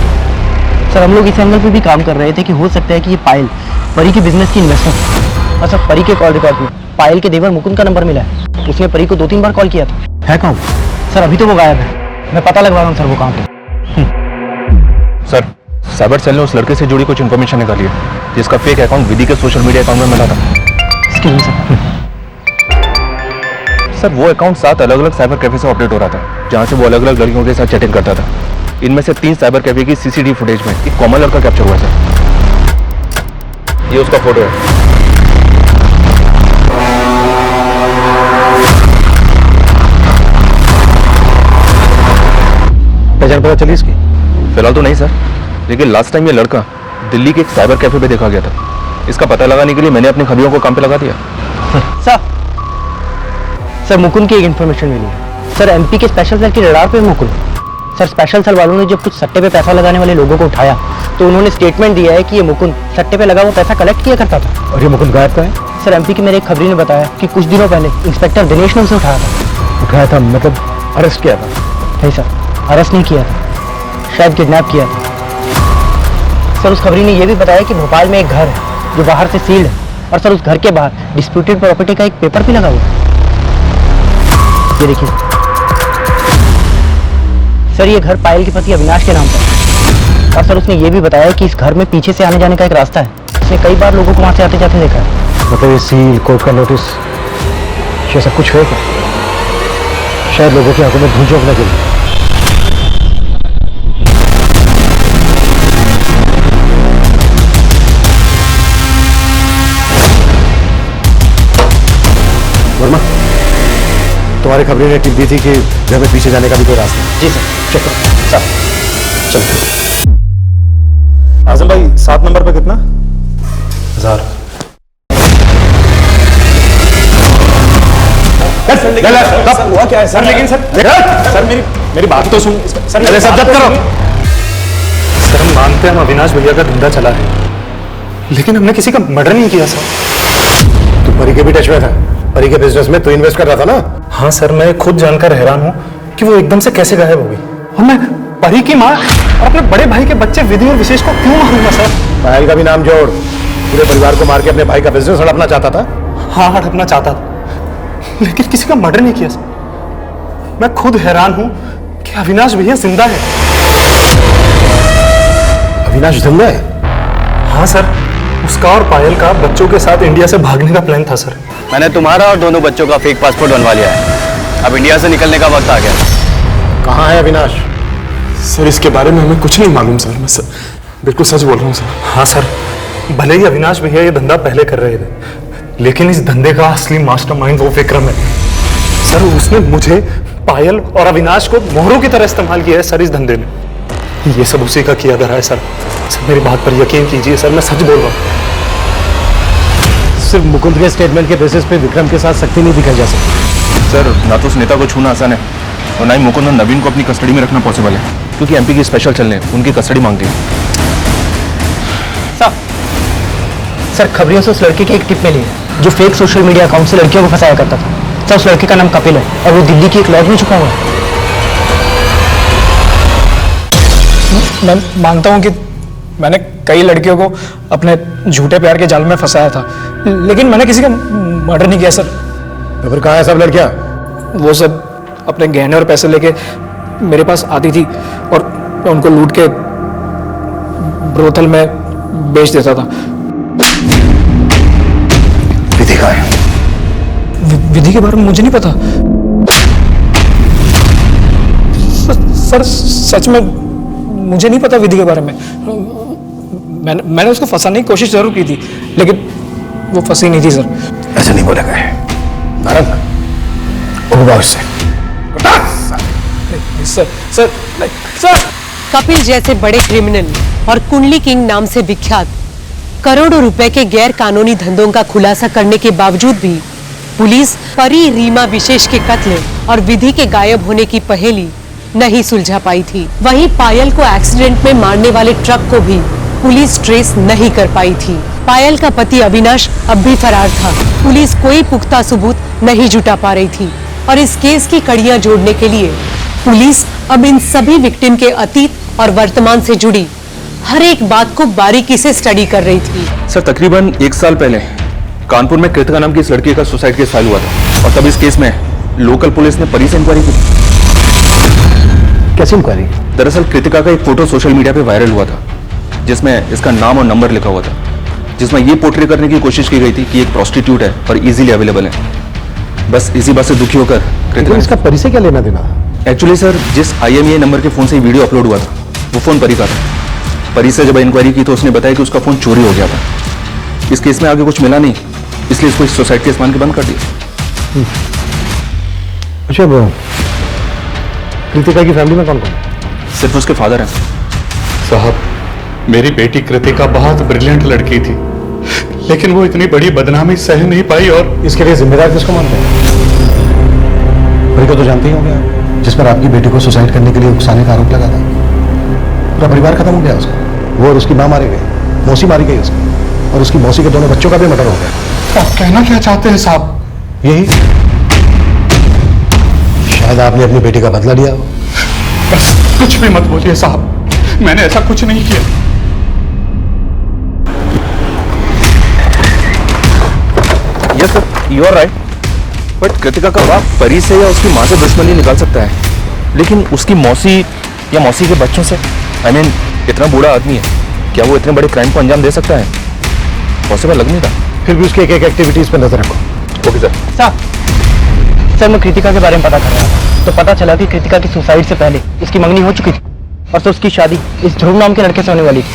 सर हम लोग इस एंगल पे भी काम कर रहे थे कि हो सकता है कि ये पायल परी के बिजनेस की इन्वेस्टर है। और सर परी के कॉल रिकॉर्ड में पायल के देवर मुकुंद का नंबर मिला है। उसने परी को 2-3 बार कॉल किया था। है कौन? सर अभी तो वो गायब है, मैं पता लगवा रहा हूँ सर वो कहाँ पे। सर साइबर सेल ने उस लड़के से जुड़ी कुछ इन्फॉर्मेशन निकाली है जिसका फेक अकाउंट विधि के सोशल मीडिया अकाउंट में मिला था। सर वो अकाउंट 7 अलग अलग साइबर कैफे से ऑपरेट हो रहा था, जहां से वो अलग अलग लड़कियों के साथ चैटिंग करता था। इनमें से 3 साइबर कैफे की सीसीटीवी फुटेज में एक कॉमन लड़का कैप्चर हुआ है सर। ये उसका फोटो है। पहचान पता चली इसकी? फिलहाल तो नहीं सर, लेकिन लास्ट टाइम ये लड़का दिल्ली के एक साइबर कैफे पे देखा गया था। इसका पता लगाने के लिए मैंने अपनी खबरों को काम पे लगा दिया। सर मुकुंद की एक इन्फॉर्मेशन मिली है। सर एमपी के स्पेशल सेल की रडार पे मुकुंद। सर स्पेशल सेल वालों ने जब कुछ सट्टे पे पैसा लगाने वाले लोगों को उठाया तो उन्होंने स्टेटमेंट दिया है कि ये मुकुंद सट्टे पे लगा वो पैसा कलेक्ट किया करता था। और ये मुकुंद गायब का है? सर एमपी के मेरे एक खबरी ने बताया कि कुछ दिनों पहले इंस्पेक्टर दिनेश ने उसे उठाया था, मतलब अरेस्ट किया था? नहीं सर, अरेस्ट नहीं किया था, शायद किडनैप किया था। सर उस खबरी ने यह भी बताया कि भोपाल में एक घर है जो बाहर से सील्ड है, और सर उस घर के बाहर डिस्प्यूटेड प्रॉपर्टी का एक पेपर भी लगा हुआ है। ये देखिए सर, ये घर पायल के पति अविनाश के नाम पर है। और सर उसने ये भी बताया कि इस घर में पीछे से आने जाने का एक रास्ता है। उसने कई बार लोगों को वहां से आते जाते देखा है। मतलब ये सील, कोर्ट का नोटिस, ये सब कुछ होगा शायद लोगों की आंखों में धूल झोंकने के लिए। वर्मा, तुम्हारे खबरें ने टिप दी थी कि घर में पीछे जाने का भी कोई रास्ता है। जी सर, चेक करो। चलो आजम भाई, 7 नंबर पे कितना? 1000। हुआ क्या है सर? लेकिन सर मेरी बात तो सुन सर। अरे सब जब्त करो। सर हम मानते हैं हम अविनाश भैया का धंधा चला है, लेकिन हमने किसी का मर्डर नहीं किया सर। तू परी के भी टच में था? परी के बिजनेस में तू इन्वेस्ट कर रहा था ना? हाँ सर, मैं खुद जानकर हैरान हूँ कि वो एकदम से कैसे गायब हो गई। और मैं परी की माँ और अपने बड़े भाई के बच्चे विधि और विशेष को क्यों मारूंगा सर? पायल का भी नाम जोड़। पूरे परिवार को मार के अपने भाई का बिजनेस हड़पना चाहता था? हाँ, हड़पना चाहता था, लेकिन किसी का मर्डर नहीं किया सर। मैं खुद हैरान हूँ कि अविनाश भैया जिंदा है। अविनाश जिंदा है? हाँ सर, उसका और पायल का बच्चों के साथ इंडिया से भागने का प्लान था सर। मैंने तुम्हारा और दोनों बच्चों का फेक पासपोर्ट बनवा लिया है। अब इंडिया से निकलने का वक्त आ गया। कहाँ है अविनाश? सर इसके बारे में हमें कुछ नहीं मालूम सर। मैं बिल्कुल सच बोल रहा हूँ सर। हाँ सर, भले ही अविनाश भैया ये धंधा पहले कर रहे थे, लेकिन इस धंधे का असली मास्टरमाइंड वो विक्रम है सर। उसने मुझे, पायल और अविनाश को मोहरों की तरह इस्तेमाल किया है सर इस धंधे में। ये सब उसी का किया धरा है सर। मेरी बात पर यकीन कीजिए सर, मैं सच बोल रहा हूँ। सिर्फ मुकुंद के स्टेटमेंट के बेसिस पे विक्रम के साथ सख्ती नहीं दिखाई जा सकती। सर, ना तो उस नेता को छूना आसान है और ना ही मुकुंद और नवीन को अपनी कस्टडी में रखना पॉसिबल है, क्योंकि एमपी की स्पेशल चल रहे हैं, उनकी कस्टडी मांगती है। सर, खबरियों से उस लड़के की एक टिप मिली है जो फेक सोशल मीडिया अकाउंट से लड़कियों को फंसाया करता था। सर, उस लड़के का नाम कपिल है और वो दिल्ली की एक लॉज में छुपा हुआ है। मैं मानता हूँ कि मैंने कई लड़कियों को अपने झूठे प्यार के जाल में फंसाया था, लेकिन मैंने किसी का मर्डर नहीं किया सर। तो फिर कहाँ है सब लड़कियाँ? वो सब अपने गहने और पैसे लेके मेरे पास आती थी और मैं उनको लूट के ब्रोथल में बेच देता था। विधि कहाँ है? विधि के बारे में मुझे नहीं पता सर। सच में मुझे नहीं पता विधि के बारे में। मैंने उसको फंसाने की कोशिश जरूर की थी, लेकिन वो फंसी नहीं थी सर। ऐसा नहीं बोला गया। नारंग, उससे सर। कपिल जैसे बड़े क्रिमिनल और कुंडली किंग नाम से विख्यात करोड़ों रुपए के गैर कानूनी धंधों का खुलासा करने के बावजूद भी पुलिस परी रीमा विशेष के कत्ल और विधि के गायब होने की पहेली नहीं सुलझा पाई थी। वहीं पायल को एक्सीडेंट में मारने वाले ट्रक को भी पुलिस ट्रेस नहीं कर पाई थी। पायल का पति अविनाश अब भी फरार था। पुलिस कोई पुख्ता सबूत नहीं जुटा पा रही थी और इस केस की कड़ियां जोड़ने के लिए पुलिस अब इन सभी विक्टिम के अतीत और वर्तमान से जुड़ी हर एक बात को बारीकी से स्टडी कर रही थी। सर, तकरीबन 1 साल पहले कानपुर में कृतिका नाम की इस लड़की का सुसाइड केस फाइल हुआ था और तब इस केस में लोकल पुलिस ने परी से इंक्वायरी की। कैसी इंक्वायरी? दरअसल कृतिका का एक फोटो सोशल मीडिया पे वायरल हुआ था जिसमें इसका नाम और नंबर लिखा हुआ था, जिसमें ये पोर्ट्रे करने की कोशिश की गई थी कि एक प्रोस्टिट्यूट है और इजीली अवेलेबल है। बस इसी बात से दुखी होकर कृतिका, इसका परी से क्या लेना देना? एक्चुअली सर, जिस IMEI नंबर के फोन से वीडियो अपलोड हुआ था वो फोन परी का था। परी से जब इंक्वायरी की तो उसने बताया कि उसका फोन चोरी हो गया था। इस केस में आगे कुछ मिला नहीं, इसलिए इसको सुसाइड केस मान के बंद कर दिया। अच्छा, कृतिका की फैमिली में कौन कौन? सिर्फ उसके फादर हैं। साहब, मेरी बेटी कृतिका बहुत ब्रिलियंट लड़की थी, लेकिन वो इतनी बड़ी बदनामी सह नहीं पाई। और इसके लिए जिम्मेदार किसको मानते हैं? परी को तो जानते ही होंगे आप, जिस पर आपकी बेटी को सुसाइड करने के लिए उकसाने का आरोप लगा था। पूरा परिवार खत्म हो गया उसका। वो और उसकी मां मारी गई, मौसी मारी गई उसकी, और उसकी मौसी के दोनों बच्चों का भी मर्डर हो गया। आप कहना क्या चाहते हैं साहब? यही, शायद आपने अपनी बेटी का बदला लिया हो। बस कुछ भी मत बोलिए साहब, मैंने ऐसा कुछ नहीं किया। Yes sir, you are right. But Kritika का बाप परी से या उसकी माँ से दुश्मनी निकाल सकता है, लेकिन उसकी मौसी या मौसी के बच्चों से, I mean, इतना बूढ़ा आदमी है, क्या वो इतने बड़े क्राइम को अंजाम दे सकता है? पॉसिबल लग नहीं था। फिर भी उसके एक एक एक्टिविटीज पर नजर रखो। Okay sir. सर, मैं कृतिका के बारे में पता कर रहा था तो पता चला कि कृतिका की सुसाइड से पहले उसकी मंगनी हो चुकी थी और तो उसकी शादी इस ध्रुव नाम के लड़के से होने वाली थी।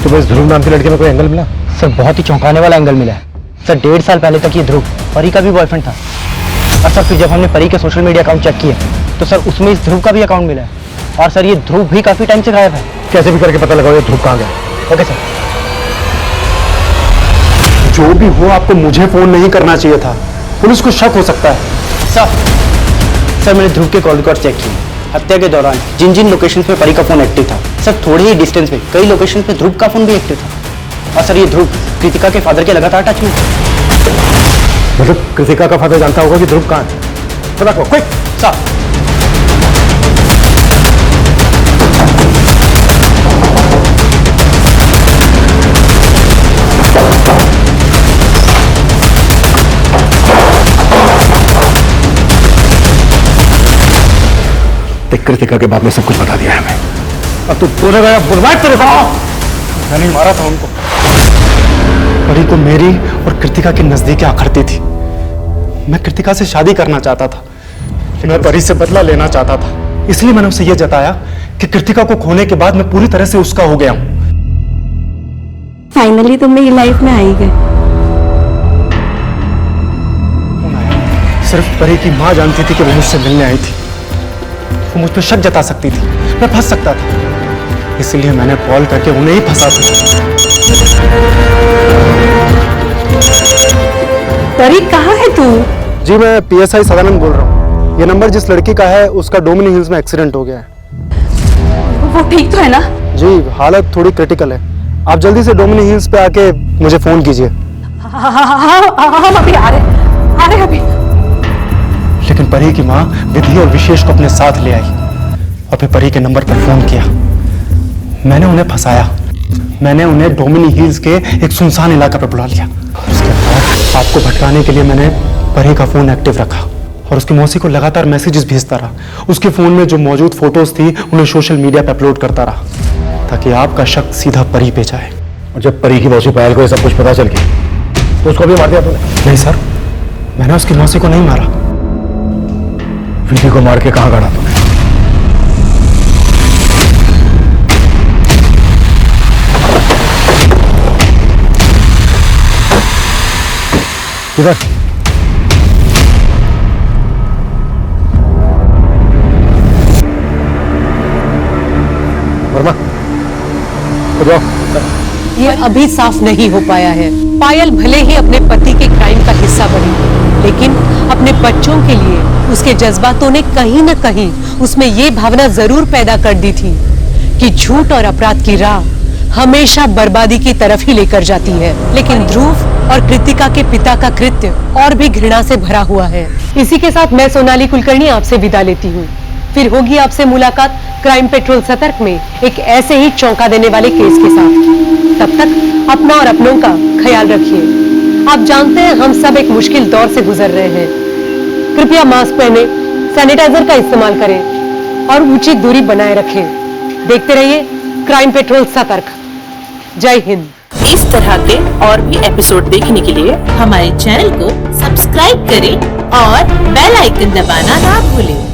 तो इस ध्रुव नाम के लड़के में कोई एंगल मिला? सर, बहुत ही चौंकाने वाला एंगल मिला है। सर, 1.5 साल पहले तक ये ध्रुव परी का भी बॉयफ्रेंड था और सर फिर जब हमने परी के सोशल मीडिया अकाउंट चेक किया तो सर उसमें इस ध्रुव का भी अकाउंट मिला है और सर ये ध्रुव भी काफी टाइम से गायब है। कैसे भी करके पता लगाओ ये ध्रुव कहाँ गया। Okay sir. जो भी हो, आपको मुझे फोन नहीं करना चाहिए था, पुलिस को शक हो सकता है। सर, मैंने ध्रुव के कॉल रिकॉर्ड चेक किए। हत्या के दौरान जिन जिन लोकेशन पे परी का फोन एक्टिव था, सर थोड़े ही डिस्टेंस पे कई लोकेशन पे ध्रुव का फोन भी एक्टिव था और सर ये ध्रुव कृतिका के फादर के लगातार टच में था। मतलब कृतिका का फादर जानता होगा कि ध्रुव कहाँ है? पता करो क्विक। सर, कृतिका के बाप ने सब कुछ बता दिया है हमें। अब तू पूरे बुलवाट तेरे को मैंने ही मारा था उनको। परी को मेरी और कृतिका की नजदीकी आखरती थी। मैं कृतिका से शादी करना चाहता था, लेकिन मैं परी से बदला लेना चाहता था। इसलिए मैंने उसे यह जताया कि कृतिका को खोने के बाद मैं पूरी तरह से उसका हो गया हूं। फाइनली तुम मेरी लाइफ में आई गए। सिर्फ परी की मां जानती थी कि वो मुझसे मिलने आई थी। वो मुझ पर शक जता सकती थी, मैं फंस सकता था। इसलिए मैंने कॉल करके उन्हें ही फंसा था। परी कहाँ है तू? जी मैं पीएसआई सदानंद बोल रहा हूँ। ये नंबर जिस लड़की का है उसका डोमिनी हिल्स में एक्सीडेंट हो गया है। वो ठीक तो है ना? जी हालत थोड़ी क्रिटिकल है। आप जल्दी से डोमिनी हिल्स पे आके मुझे फोन कीजिए। हम अभी आ रहे अभी। लेकिन परी की माँ विधि और विशेष को अपने साथ ले आई और फिर परी के नंबर पर फोन किया। मैंने उन्हें फंसाया। मैंने उन्हें डोमिनी हिल्स के एक सुनसान इलाका पर बुला लिया। उसके बाद आपको भटकाने के लिए मैंने परी का फोन एक्टिव रखा और उसकी मौसी को लगातार मैसेजेस भेजता रहा। उसके फोन में जो मौजूद फोटोज थी उन्हें सोशल मीडिया पर अपलोड करता रहा ताकि आपका शक सीधा परी पे जाए। और जब परी की मौसी पायल को ये सब कुछ पता चल गया तो उसको भी मार दिया तूने? नहीं सर, मैंने उसकी मौसी को नहीं मारा। विधि को मार के कहां गाड़ा तूने? इधर। वर्मा, हो जाओ। ये अभी साफ नहीं हो पाया है। पायल भले ही अपने पति के क्राइम का हिस्सा बनी, लेकिन अपने बच्चों के लिए उसके जज्बातों ने कहीं न कहीं उसमें ये भावना जरूर पैदा कर दी थी कि झूठ और अपराध की राह हमेशा बर्बादी की तरफ ही लेकर जाती है। लेकिन ध्रुव और कृतिका के पिता का कृत्य और भी घृणा से भरा हुआ है। इसी के साथ मैं सोनाली कुलकर्णी आपसे विदा लेती हूँ। फिर होगी आपसे मुलाकात क्राइम पेट्रोल सतर्क में एक ऐसे ही चौंका देने वाले केस के साथ। तब तक अपना और अपनों का ख्याल रखिए। आप जानते हैं हम सब एक मुश्किल दौर से गुजर रहे हैं। कृपया मास्क पहने, सैनिटाइजर का इस्तेमाल करें और उचित दूरी बनाए रखें। देखते रहिए क्राइम पेट्रोल सतर्क। जय हिंद। इस तरह के और भी एपिसोड देखने के लिए हमारे चैनल को सब्सक्राइब करें और बेल आइकन दबाना ना भूलें।